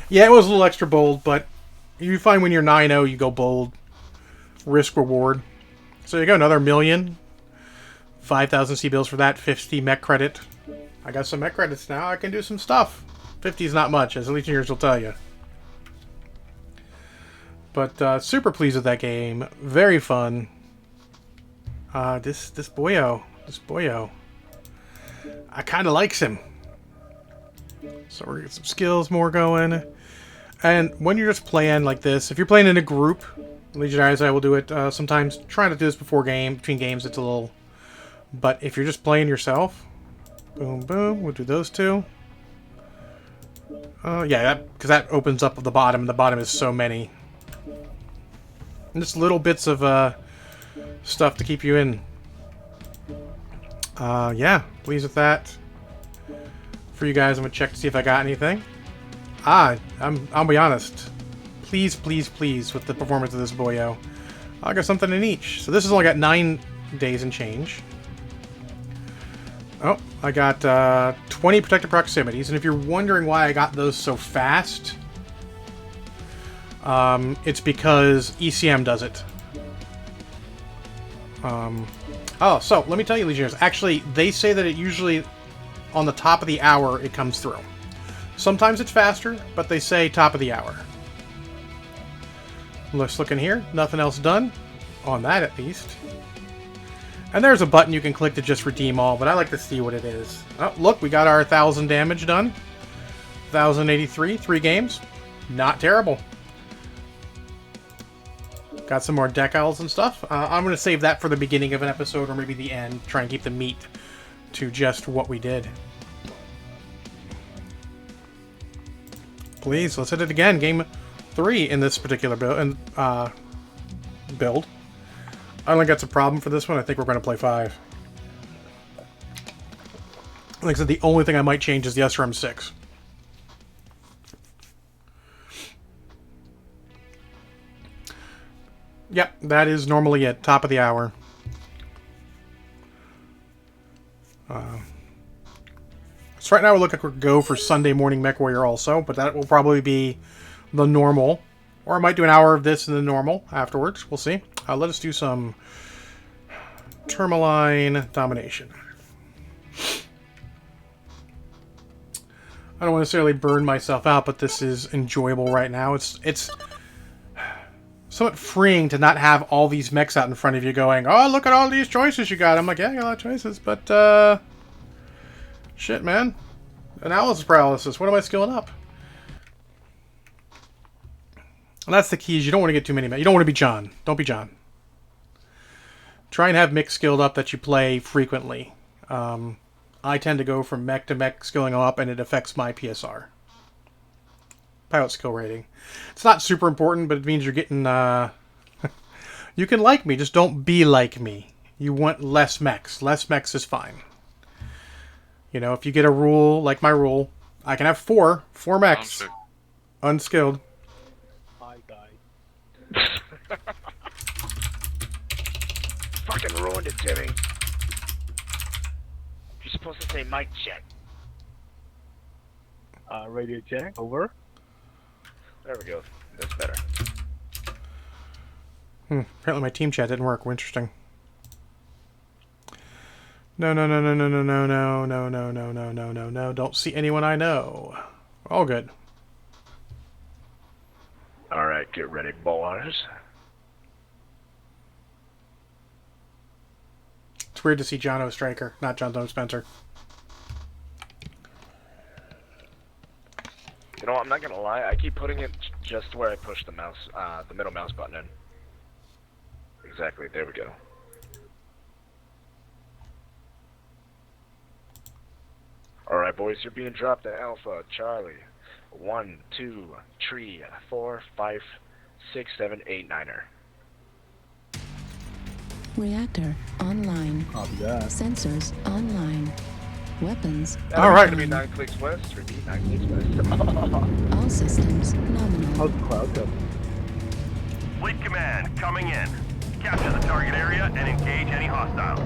Yeah, it was a little extra bold, but you find when you're 9-0, you go bold. Risk reward. So you go another million. 5,000 C-bills for that, 50 mech credit. I got some mech credits now, I can do some stuff. 50 is not much, as the Legionnaires will tell you. But super pleased with that game. Very fun. This boyo. I kind of likes him. So we're gonna get some skills more going. And when you're just playing like this, if you're playing in a group, Legionnaires, I will do it sometimes. Trying to do this between games, it's a little... But if you're just playing yourself, boom, boom, we'll do those two. Yeah, because that opens up the bottom, and the bottom is so many. And just little bits of stuff to keep you in. Yeah, pleased with that. For you guys, I'm gonna check to see if I got anything. I'll be honest. Pleased with the performance of this boyo. I got something in each. So this has only got 9 days and change. Oh, I got 20 protected proximities, and if you're wondering why I got those so fast, it's because ECM does it. Oh, so let me tell you, Legionnaires. Actually, they say that it usually, on the top of the hour, it comes through. Sometimes it's faster, but they say top of the hour. Let's look in here. Nothing else done. On that, at least. And there's a button you can click to just redeem all, but I like to see what it is. Oh, look, we got our 1,000 damage done. 1,083, 3 games. Not terrible. Got some more decals and stuff. I'm going to save that for the beginning of an episode or maybe the end. Try and keep the meat to just what we did. Please, let's hit it again. Game 3 in this particular build. Build. I don't think that's a problem for this one. I think we're going to play 5. Like I said, the only thing I might change is the SRM-6. Yep, that is normally it. Top of the hour. So right now we look like we're go for Sunday morning Mechwarrior also, but that will probably be the normal. Or I might do an hour of this and the normal afterwards. We'll see. Let us do some Tourmaline domination. I don't want to necessarily burn myself out, but this is enjoyable right now. It's somewhat freeing to not have all these mechs out in front of you going, oh, look at all these choices you got. I'm like, yeah, I got a lot of choices, but, shit, man. Analysis paralysis. What am I skilling up? And that's the key, is you don't want to get too many mechs. You don't want to be John. Don't be John. Try and have mechs skilled up that you play frequently. I tend to go from mech to mech skilling up, and it affects my PSR. Pilot skill rating. It's not super important, but it means you're getting, you can like me, just don't be like me. You want less mechs. Less mechs is fine. You know, if you get a rule, like my rule, I can have 4 mechs. Unskilled. Hi, guy. Fucking ruined it, Timmy. You're supposed to say mic check. Radio check. Over. There we go. That's better. Apparently my team chat didn't work. Interesting. No, no, no, no, no, no, no, no, no, no, no, no, no, no, no. Don't see anyone I know. All good. Alright, get ready, boys. It's weird to see John O. Stryker, not John O. Spencer. You know what, I'm not gonna lie, I keep putting it just where I push the mouse, the middle mouse button in. Exactly, there we go. Alright boys, you're being dropped to Alpha, Charlie. 1, 2, 3, 4, 5, 6, 7, 8, 9er. Reactor online. Copy that. Sensors online. Weapons. All right. It's gonna be 9 clicks west. Repeat, 9 clicks west. All systems nominal. How's the cloud go? Fleet command coming in. Capture the target area and engage any hostiles.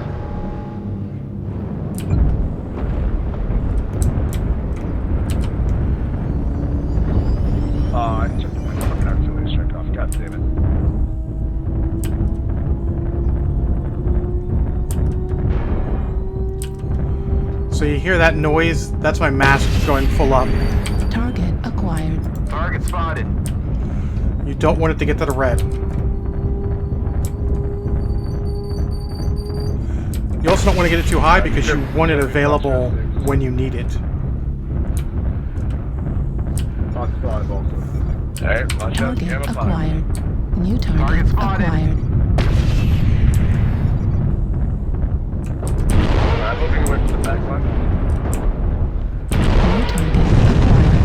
Oh, I took my fucking artillery strike off. God damn it. So you hear that noise? That's my mask going full up. Target acquired. Target spotted. You don't want it to get to the red. You also don't want to get it too high because you want it available when you need it. Not 5 also. Alright, watch out. Target Gamma 5. acquired. New target, Target spotted. acquired. I'm moving away from the back line. New target acquired.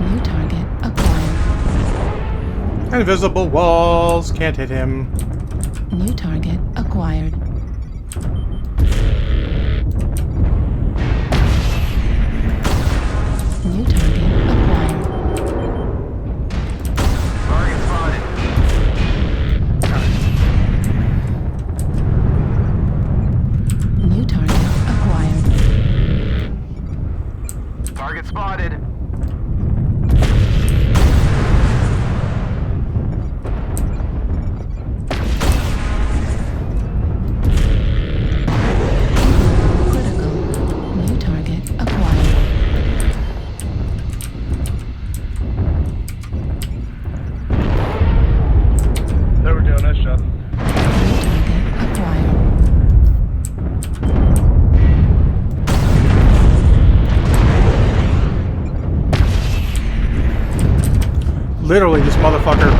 New target acquired. Invisible walls can't hit him. New target acquired. New target acquired. Target spotted. New target acquired. Target spotted. Literally, this motherfucker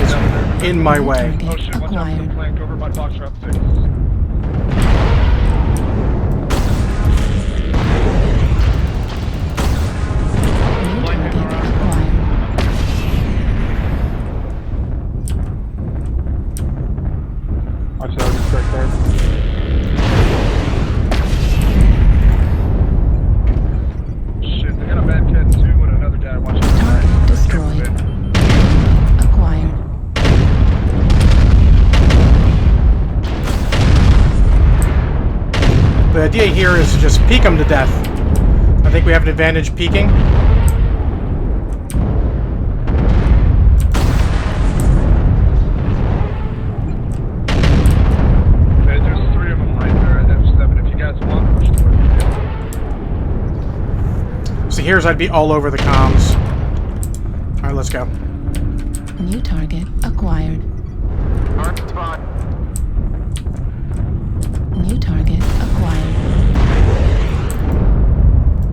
is in my way. Oh shit, watch out for the flank over by box trap 6. New target acquired. Watch out, just right there. Shit, they got a bad cat too and another guy. Watch out. Target destroyed. Acquired. The idea here is to just peek them to death. I think we have an advantage peeking. Okay, there's 3 of them right there at F7. If you guys want, push toward the So here's I'd be all over the comms. Alright, let's go. New target acquired. Target spot. New target acquired.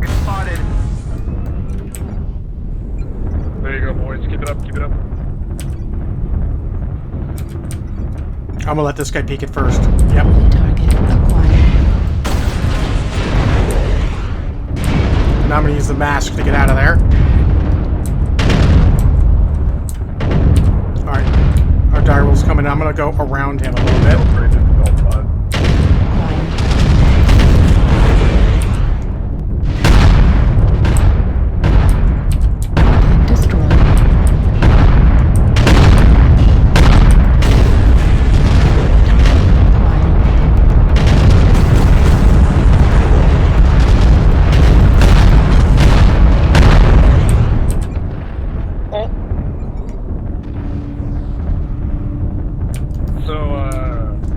Get spotted. There you go, boys. Keep it up, keep it up. I'm gonna let this guy peek it first. Yep. New target acquired. Now I'm gonna use the mask to get out of there. Alright. Our direwolf's coming in. I'm gonna go around him a little bit. Acquired. Target destroyed.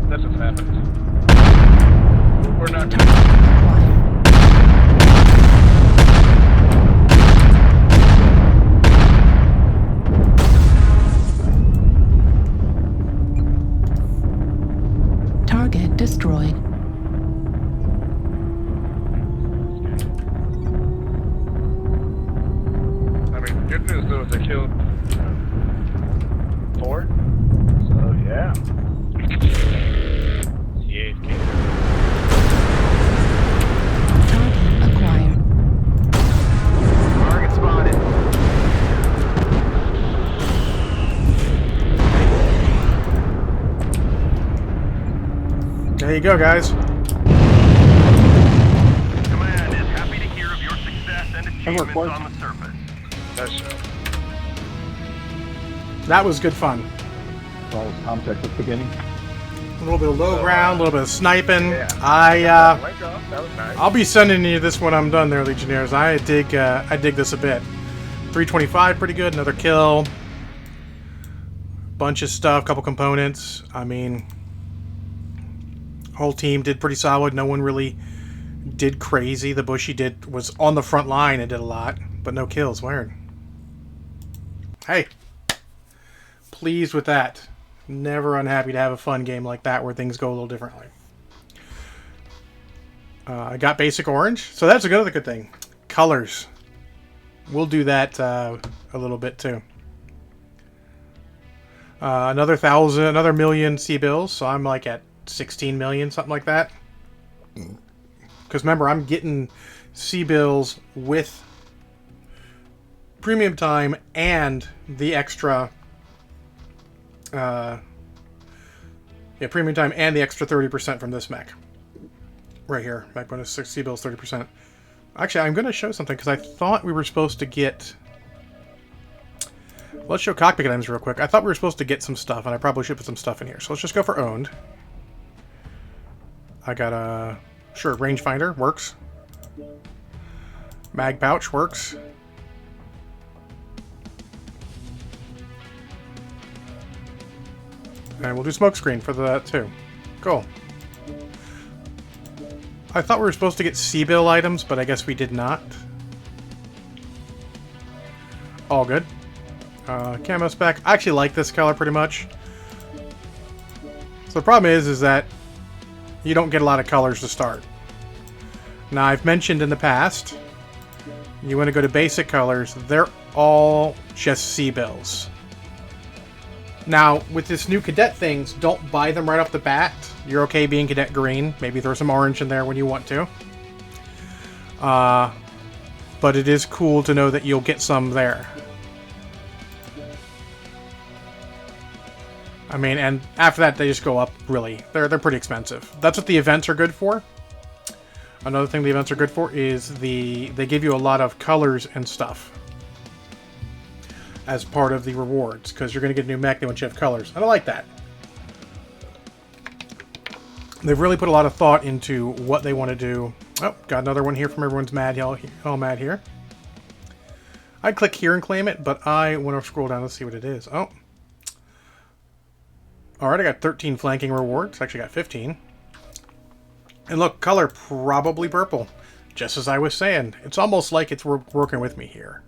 That's what's happened. We're not Acquired. Target destroyed. I mean, good news though is they killed 4. So yeah. Target acquired. Target spotted. There you go, guys. Command is happy to hear of your success and achievements boys. on the surface. That's true. That was good fun. Well, contact at the beginning. A little bit of low ground, a little bit of sniping. Yeah. I That was nice. I'll be sending you this when I'm done there, Legionnaires. I dig this a bit. 325, pretty good. Another kill. Bunch of stuff, couple components. I mean, whole team did pretty solid. No one really did crazy. The Bushy was on the front line and did a lot, but no kills. Weird. Hey, pleased with that. Never unhappy to have a fun game like that where things go a little differently. I got basic orange, so that's another good thing. Colors. We'll do that a little bit too. Another 1,000, another million C-bills, so I'm like at 16 million, something like that. Because remember, I'm getting C-bills with premium time and the extra... premium time and the extra 30% from this mech. Right here. Mech bonus 6 C-bills, 30%. Actually, I'm going to show something because I thought we were supposed to get... Let's show cockpit items real quick. I thought we were supposed to get some stuff, and I probably should put some stuff in here. So let's just go for owned. I got a... Sure, rangefinder. Works. Mag pouch. Works. And we'll do smokescreen for that too. Cool. I thought we were supposed to get C-bill items, but I guess we did not. All good. Camo spec. I actually like this color pretty much. So the problem is that you don't get a lot of colors to start. Now, I've mentioned in the past, you want to go to basic colors. There all just C-bills. Now, with this new cadet things, don't buy them right off the bat. You're okay being cadet green. Maybe throw some orange in there when you want to. But it is cool to know that you'll get some there. I mean, and after that, they just go up, really. They're pretty expensive. That's what the events are good for. Another thing the events are good for is they give you a lot of colors and stuff as part of the rewards, because you're going to get a new mech once you have colors. And I like that. They've really put a lot of thought into what they want to do. Oh, got another one here from everyone's mad, all mad here. I'd click here and claim it, but I want to scroll down to see what it is. Oh. Alright, I got 13 flanking rewards. Actually got 15. And look, color probably purple. Just as I was saying. It's almost like it's working with me here.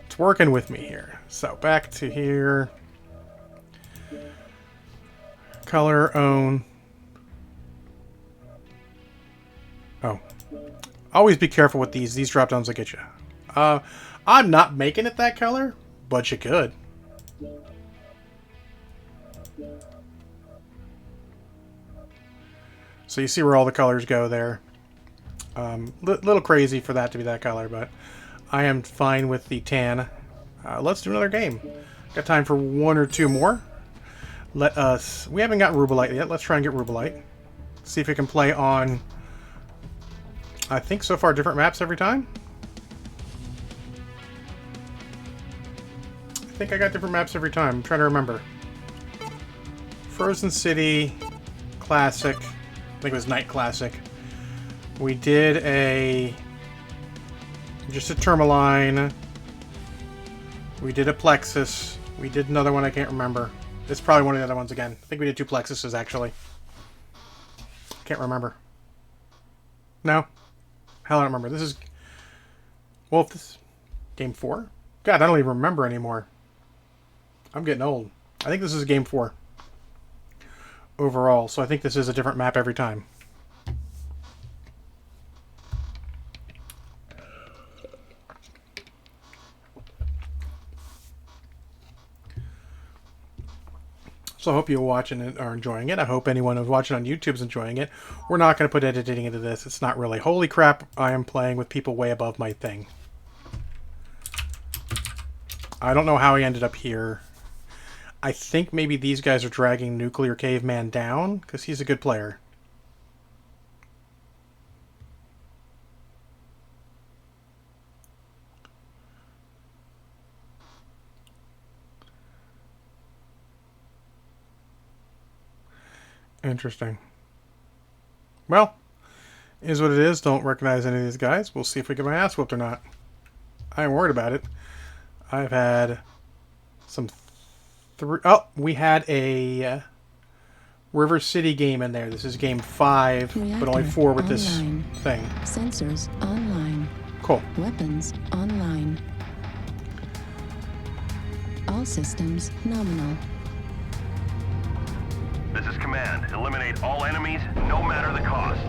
It's working with me here. So, back to here. Color, own. Oh. Always be careful with these. These drop downs will get you. I'm not making it that color, but you could. So you see where all the colors go there. Little crazy for that to be that color, but I am fine with the tan. Let's do another game. Got time for one or two more. We haven't got Rubelite yet. Let's try and get Rubelite. See if we can play on, I think so far, different maps every time. I think I got different maps every time. I'm trying to remember. Frozen City, Classic. I think it was Night Classic. We did just a Tourmaline. We did a Plexus. We did another one I can't remember. It's probably one of the other ones again. I think we did 2 Plexuses actually. Can't remember. No? Hell, I don't remember. This is... Well, if this... Game 4? God, I don't even remember anymore. I'm getting old. I think this is Game 4. Overall, so I think this is a different map every time. So I hope you watching it are enjoying it. I hope anyone who's watching on YouTube is enjoying it. We're not going to put editing into this. It's not really. Holy crap, I am playing with people way above my thing. I don't know how he ended up here. I think maybe these guys are dragging Nuclear Caveman down, because he's a good player. Interesting. Well, is what it is. Don't recognize any of these guys. We'll see if we get my ass whooped or not. I ain't worried about it. I've had some... Oh, we had a River City game in there. This is game 5, Reactor but only 4 with this online. thing. Sensors online. Cool. Weapons online. All systems nominal. This is Command. Eliminate all enemies, no matter the cost.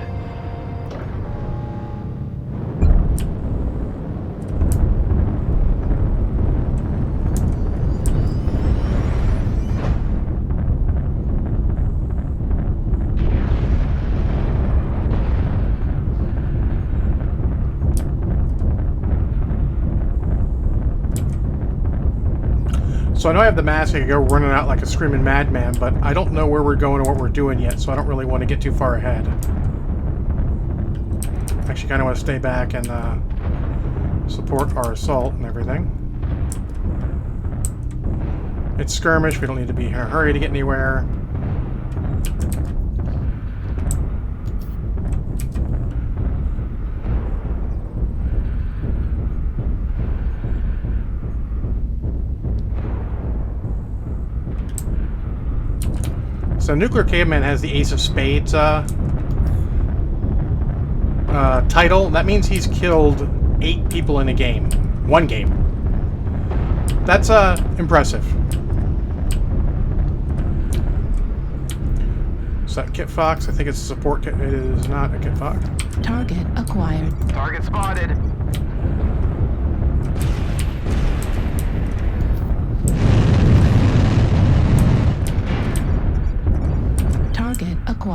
So I know I have the mask. I could go running out like a screaming madman, but I don't know where we're going or what we're doing yet, so I don't really want to get too far ahead. Actually, kind of want to stay back and support our assault and everything. It's skirmish. We don't need to be in a hurry to get anywhere. So Nuclear Caveman has the Ace of Spades title. That means he's killed 8 people in a game. 1 game. That's impressive. Is that Kit Fox? I think it's a support kit. It is not a Kit Fox. Target acquired. Target spotted.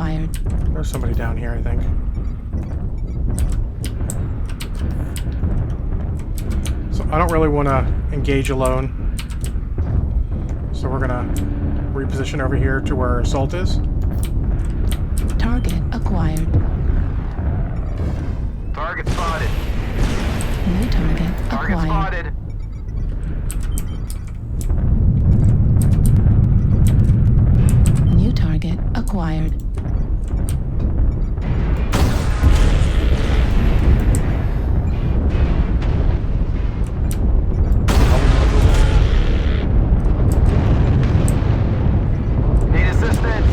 acquired. There's somebody down here, I think. So I don't really want to engage alone. So we're gonna reposition over here to where our assault is. Target acquired. Target spotted. New target Target acquired. spotted. New target acquired. Need assistance.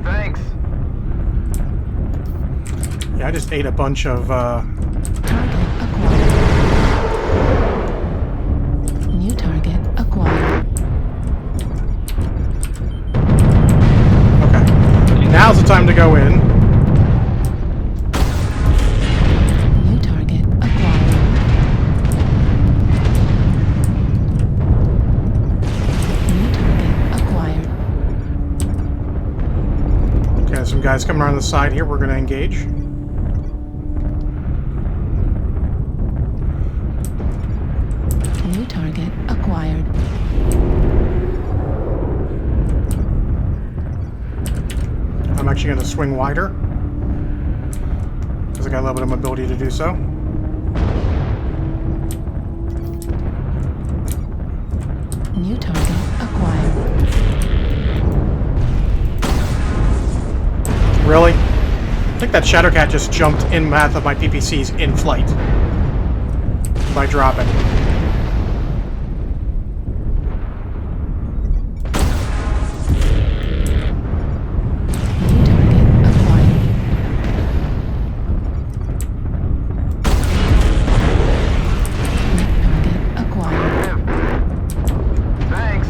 Thanks. Yeah, I just ate a bunch of Target acquired. New target acquired. okay. Now's the time to go in. New target acquired. New target acquired. Okay, there's some guys coming around the side here. We're gonna engage. New target acquired. I'm actually gonna swing wider because I got a little bit of mobility to do so. New target acquired. Really? I think that Shadowcat just jumped in path of my PPCs in flight by dropping. New target acquired. New target acquired. Thanks.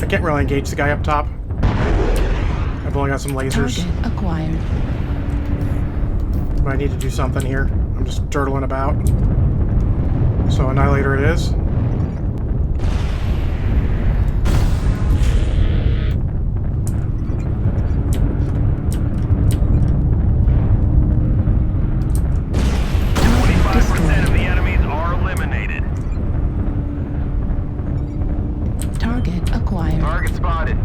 I can't really engage the guy up top. I've only got some lasers, Target acquired. but I need to do something here. I'm just turtling about. So Annihilator it is. Target 25% of destroyed. the enemies are eliminated. Target acquired. Target spotted.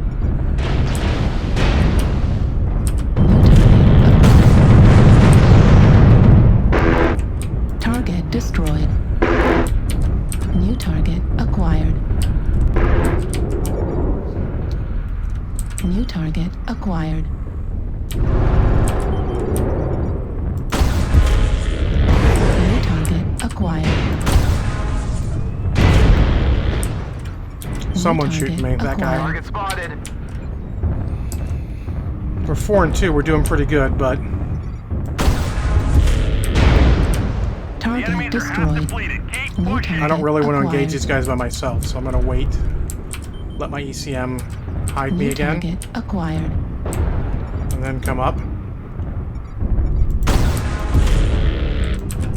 New target acquired. Target destroyed. New target acquired. New target acquired. New target acquired. Someone's target shooting me. That guy. Target spotted. We're 4-2. We're doing pretty good, but The Target enemies are half destroyed. depleted. Keep New pushing. I don't really want to engage acquired. these guys by myself, so I'm going to wait. Let my ECM hide me New again, target acquired. and then come up.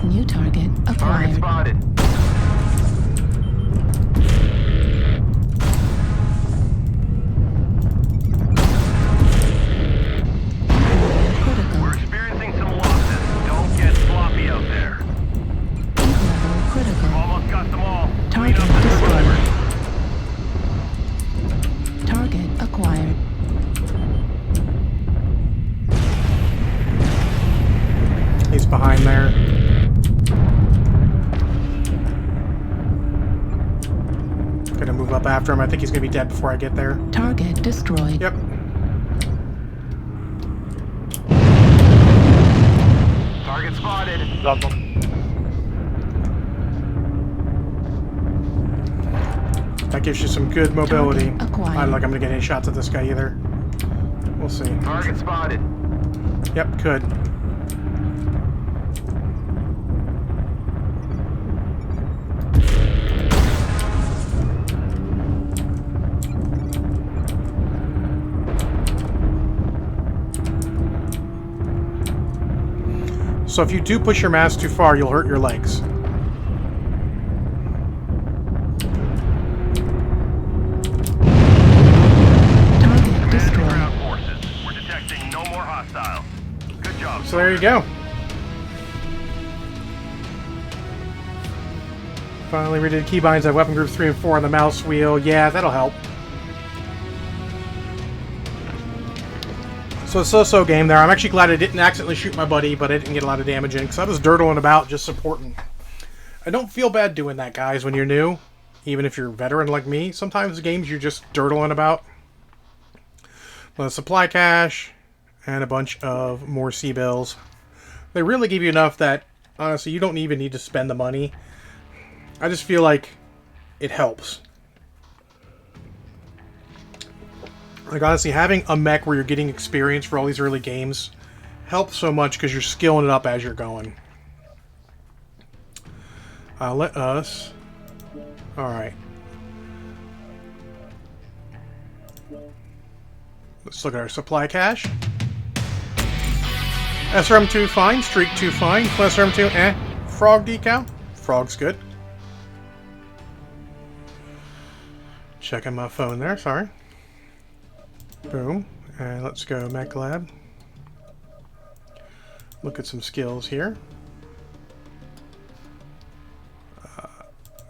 New target Target acquired. spotted. Critical. We're experiencing some losses. Don't get sloppy out there. Heat level critical. Almost got them all. Clean Target up the survivors. destroyed. Target acquired. He's behind there. Gonna move up after him. I think he's gonna be dead before I get there. Target destroyed. Yep. Target spotted. That gives you some good mobility. Target acquired. I don't like I'm gonna get any shots at this guy either. We'll see. Target spotted. Yep, could. So if you do push your mast too far, you'll hurt your legs. Target destroyed. Ground forces. We're detecting no more hostiles. Good job. So there you go. Finally redid keybinds at weapon groups 3 and 4 on the mouse wheel. Yeah, that'll help. So a so-so game there. I'm actually glad I didn't accidentally shoot my buddy, but I didn't get a lot of damage in because I was dirtling about just supporting. I don't feel bad doing that, guys, when you're new. Even if you're a veteran like me, sometimes games you're just dirtling about. A supply cache and a bunch of more C-bills. They really give you enough that, honestly, you don't even need to spend the money. I just feel like it helps. Like, honestly, having a mech where you're getting experience for all these early games helps so much because you're skilling it up as you're going. Let us... Alright. Let's look at our supply cache. SRM2, fine. Streak 2, fine. SRM2, eh. Frog decal. Frog's good. Checking my phone there, sorry. Boom. And let's go Mech Lab. Look at some skills here.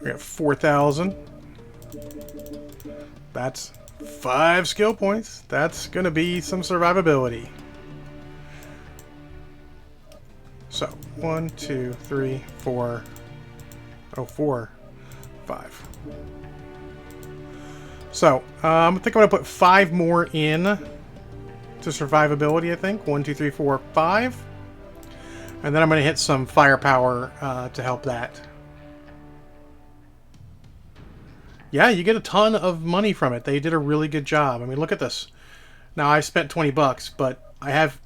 We got 4,000. That's 5 skill points. That's going to be some survivability. So, 1, 2, 3, 4. Oh, 4, 5. So, I think I'm going to put 5 more in to survivability, I think. 1, 2, 3, 4, 5. And then I'm going to hit some firepower to help that. Yeah, you get a ton of money from it. They did a really good job. I mean, look at this. Now, I spent 20 bucks, but I have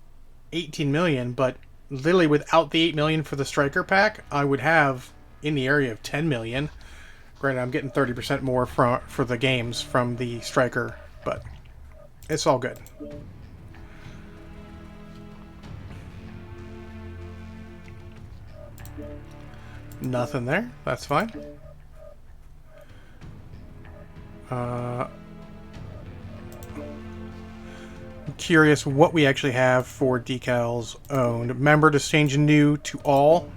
18 million. But literally, without the 8 million for the Stryker pack, I would have in the area of 10 million. Granted, I'm getting 30% more for the games from the Stryker, but it's all good. Nothing there. That's fine. I'm curious what we actually have for decals owned. Remember to change new to all.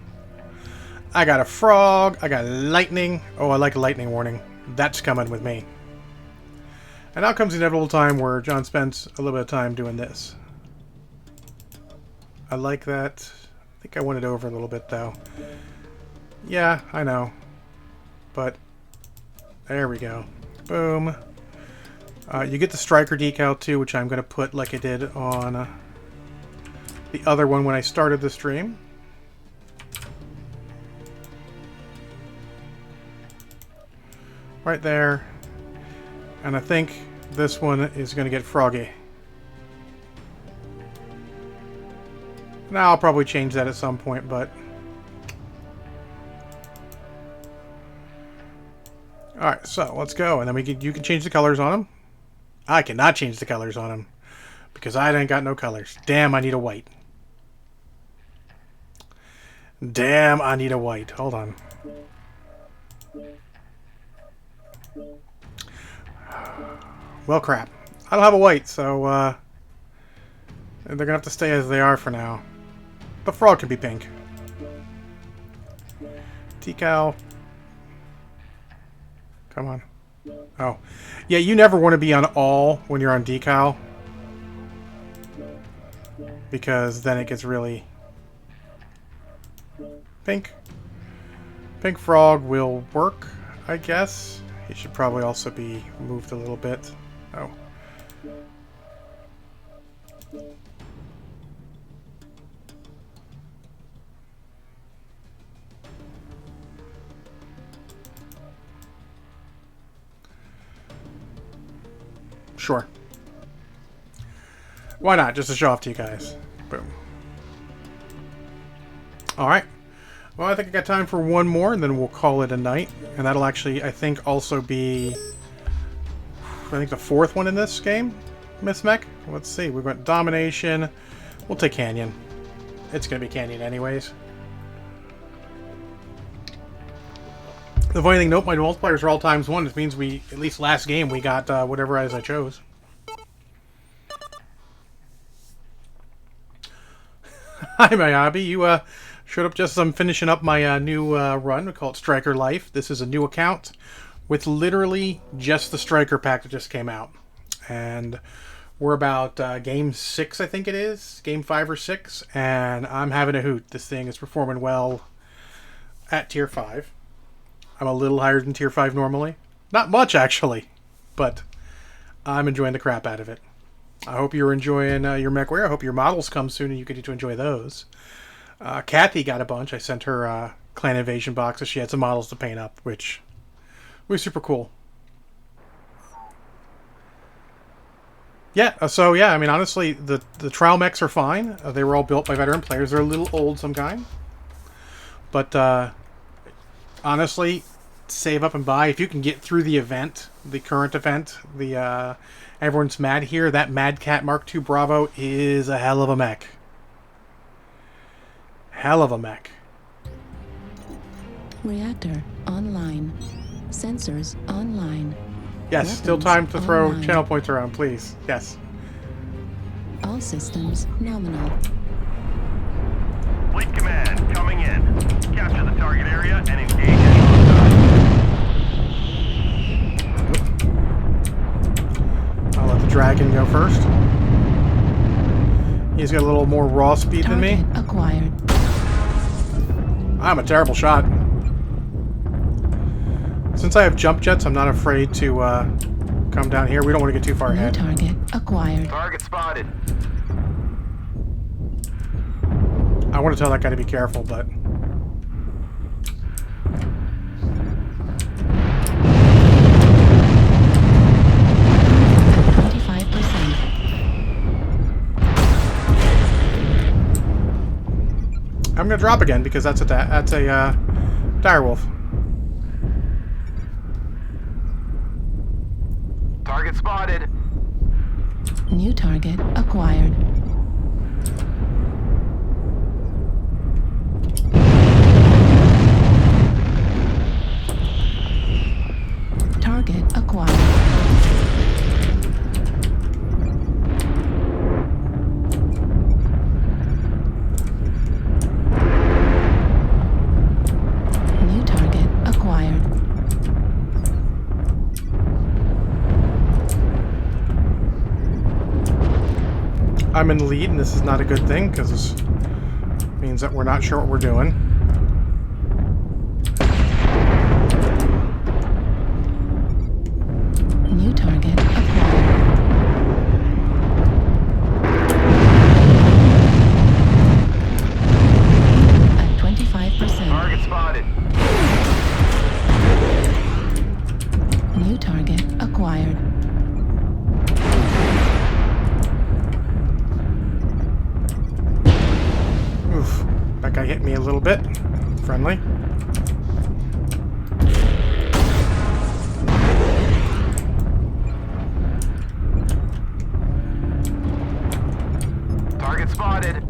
I got a frog. I got lightning. Oh, I like a lightning warning. That's coming with me. And now comes the inevitable time where John spends a little bit of time doing this. I like that. I think I went it over a little bit, though. Yeah, I know. But there we go. Boom. You get the Stryker decal, too, which I'm going to put like I did on the other one when I started the stream. Right there. And I think this one is going to get froggy. Now I'll probably change that at some point, but... Alright, so let's go. And then you can change the colors on them. I cannot change the colors on them. Because I ain't got no colors. Damn, I need a white. Damn, I need a white. Hold on. Well, crap. I don't have a white, so they're gonna have to stay as they are for now. The frog can be pink. Decal. Come on. Oh. Yeah, you never want to be on all when you're on decal. Because then it gets really... Pink. Pink frog will work, I guess. He should probably also be moved a little bit. Oh. Sure. Why not? Just to show off to you guys. Boom. Alright. Well, I think I got time for one more, and then we'll call it a night. And that'll actually, I think, also be... I think the fourth one in this game, Miss Mech. Let's see. We went Domination. We'll take Canyon. it's going to be canyon anyways. The funny thing, nope, my multipliers are all times 1. Which means we, at least last game, we got whatever as I chose. Hi, my hobby. You showed up just as I'm finishing up my new run. We call it Stryker Lyfe. This is a new account with literally just the Stryker pack that just came out. And we're about game 6, I think it is. Game 5 or 6. And I'm having a hoot. This thing is performing well at tier 5. I'm a little higher than tier 5 normally. Not much, actually. But I'm enjoying the crap out of it. I hope you're enjoying your Mechwarrior. I hope your models come soon and you get to enjoy those. Kathy got a bunch. I sent her Clan Invasion boxes. She had some models to paint up, which was super cool. Yeah, so yeah, I mean, honestly, the trial mechs are fine. They were all built by veteran players. They're a little old some kind. But honestly, save up and buy. If you can get through the event, the current event, the everyone's mad here, that Mad Cat Mark II Bravo is a hell of a mech. Hell of a mech. Reactor online. Sensors online. Yes, Weapons still time to throw online. channel points around, please. Yes. All systems nominal. Fleet command coming in. Capture the target area and engage any hostiles. I'll let the dragon go first. He's got a little more raw speed than me. Target acquired. I'm a terrible shot. Since I have jump jets, I'm not afraid to come down here. We don't want to get too far New ahead. target acquired. Target spotted. I want to tell that guy to be careful, but... I'm gonna drop again because that's a direwolf. Target spotted. New target acquired. Target acquired. New target acquired. I'm in the lead, and this is not a good thing because this means that we're not sure what we're doing. New target acquired. At 25%. Target spotted. New target acquired. Oof. That guy hit me a little bit. Friendly. Target spotted.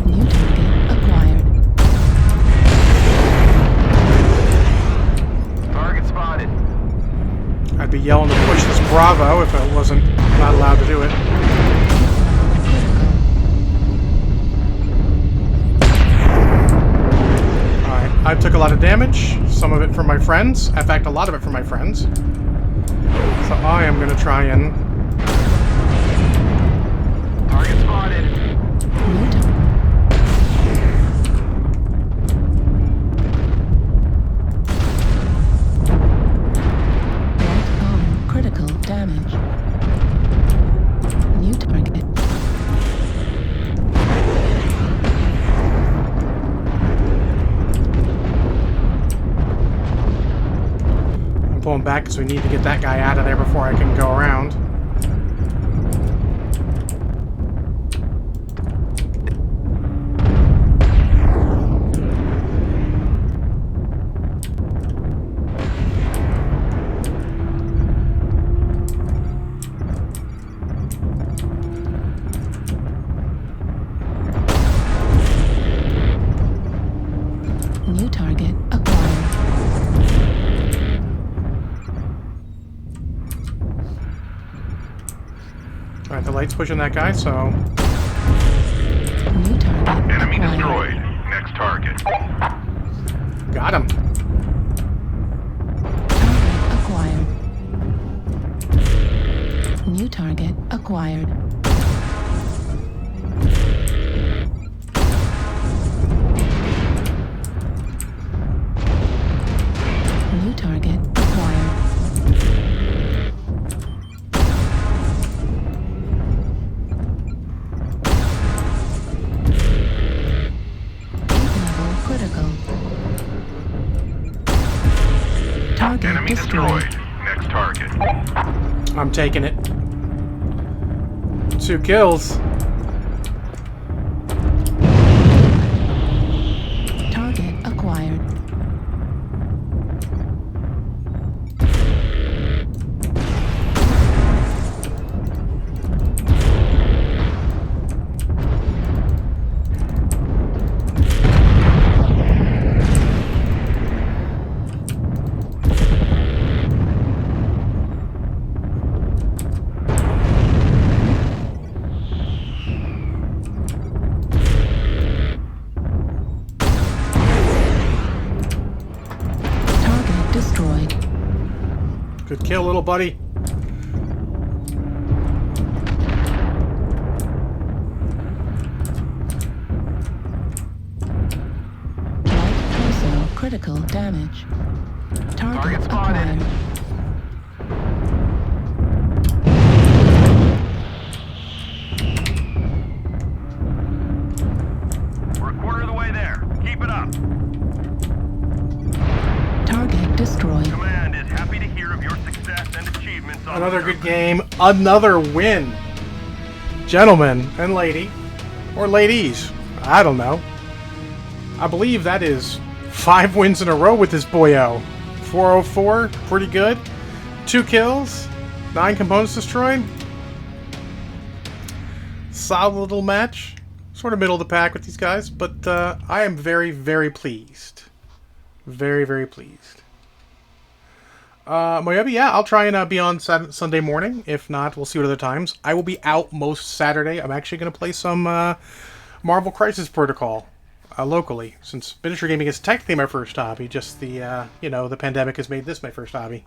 New target acquired. Target spotted. I'd be yelling to push this Bravo if I wasn't not allowed to do it. Alright, I took a lot of damage. Some of it from my friends. In fact, a lot of it from my friends. So I am going to try and... Target spotted. New target. Right arm critical damage. New target. I'm pulling back because we need to get that guy out of there before I can go around. Light's pushing that guy, so... New target Enemy acquired. destroyed. Next target. Got him. Target acquired. New target acquired. New target acquired. Level critical. Target Enemy destroyed. destroyed. Next target. I'm taking it. 2 kills. Target acquired. Target destroyed. Good kill, little buddy. Light torso critical damage. Target spotted. acquired. We're a quarter of the way there. Keep it up. Target destroyed. Command is happy to hear of your success and achievements on Another the good game. Another win. Gentlemen and lady. Or ladies. I don't know. I believe that is 5 wins in a row with this boyo. 404. Pretty good. 2 kills. 9 components destroyed. Solid little match. Sort of middle of the pack with these guys. But I am very, very pleased. Very, very pleased. Maybe, yeah, I'll try and be on Sunday morning. If not, we'll see what other times. I will be out most Saturday. I'm actually going to play some Marvel Crisis Protocol locally, since miniature gaming is technically my first hobby. Just the, the pandemic has made this my first hobby.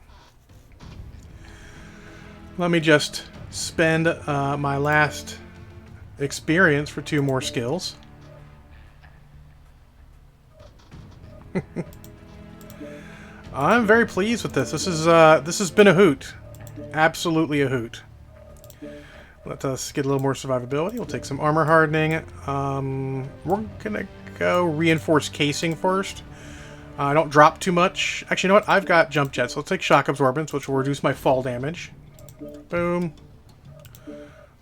Let me just spend my last experience for 2 more skills. I'm very pleased with this. This has been a hoot. Absolutely a hoot. Let us get a little more survivability. We'll take some armor hardening. We're gonna go reinforce casing first. Don't drop too much. Actually, you know what? I've got jump jets. So let's take shock absorbance, which will reduce my fall damage. Boom.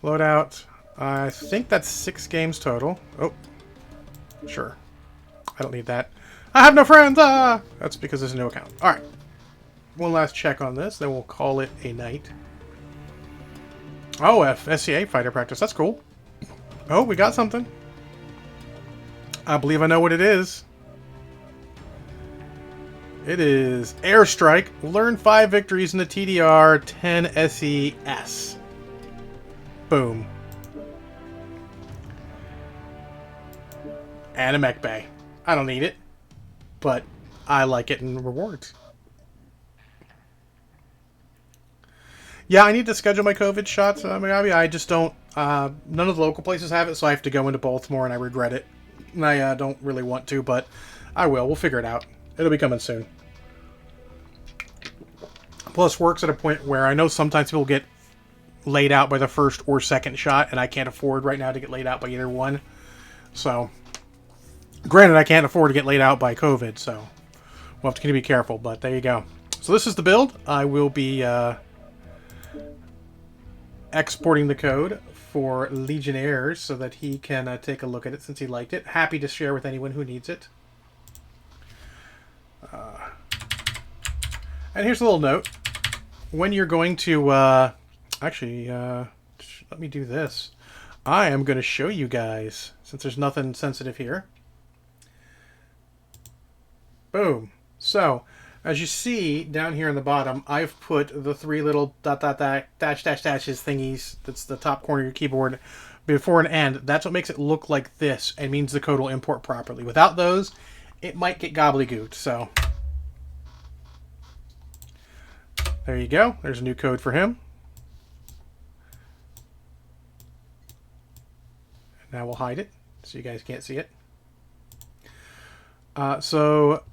Loadout. I think that's 6 games total. Oh, sure. I don't need that. I have no friends! Ah! That's because there's a new account. Alright. One last check on this, then we'll call it a night. Oh, SCA fighter practice. That's cool. Oh, we got something. I believe I know what it is. It is Airstrike. Learn 5 victories in the TDR 10 SES. Boom. And a mech bay. I don't need it, but I like it in rewards. Yeah, I need to schedule my COVID shots. I just don't. None of the local places have it, so I have to go into Baltimore, and I regret it. And I don't really want to, but I will. We'll figure it out. It'll be coming soon. Plus, work's at a point where I know sometimes people get laid out by the first or second shot, and I can't afford right now to get laid out by either one. So, granted, I can't afford to get laid out by COVID, so we'll have to be careful, but there you go. So this is the build. I will be exporting the code for Legionnaires so that he can take a look at it since he liked it. Happy to share with anyone who needs it. And here's a little note. When you're going to... actually, let me do this. I am going to show you guys, since there's nothing sensitive here. Boom. So, As you see down here in the bottom, I've put the 3 little dot dot dot dash dash dashes thingies. That's the top corner of your keyboard before an end. That's what makes it look like this and means the code will import properly. Without those, it might get gobbledygooked. So there you go. There's a new code for him. Now we'll hide it so you guys can't see it. So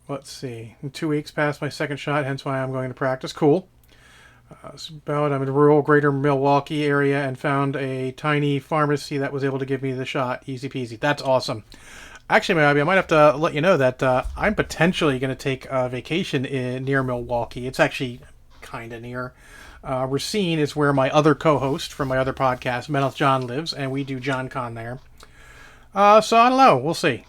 let's see. In 2 weeks past my second shot, hence why I'm going to practice. Cool. I'm in the rural greater Milwaukee area and found a tiny pharmacy that was able to give me the shot. Easy peasy. That's awesome. Actually, maybe I might have to let you know that I'm potentially going to take a vacation near Milwaukee. It's actually kind of near. Racine is where my other co-host from my other podcast, Mental John, lives, and we do John Con there. So I don't know. We'll see.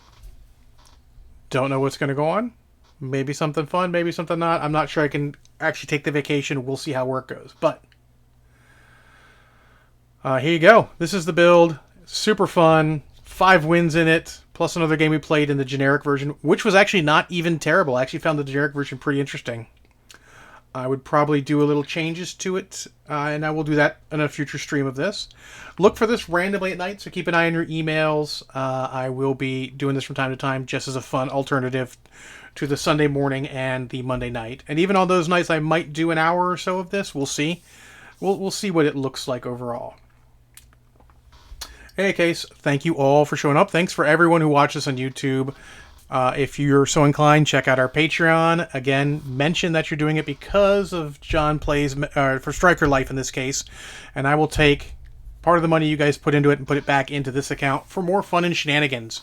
Don't know what's going to go on. Maybe something fun, maybe something not. I'm not sure I can actually take the vacation. We'll see how work goes. But here you go. This is the build. Super fun. 5 wins in it, plus another game we played in the generic version, which was actually not even terrible. I actually found the generic version pretty interesting. I would probably do a little changes to it, and I will do that in a future stream of this. Look for this randomly at night, so keep an eye on your emails. I will be doing this from time to time just as a fun alternative to the Sunday morning and the Monday night. And even on those nights, I might do an hour or so of this. We'll see. We'll see what it looks like overall. In any case, thank you all for showing up. Thanks for everyone who watches on YouTube. If you're so inclined, check out our Patreon. Again, mention that you're doing it because of John Plays, for Stryker Lyfe in this case. And I will take part of the money you guys put into it and put it back into this account for more fun and shenanigans.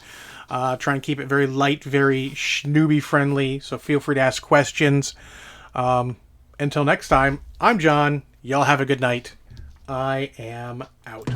Try and keep it very light, very newbie friendly. So feel free to ask questions. Until next time, I'm John. Y'all have a good night. I am out.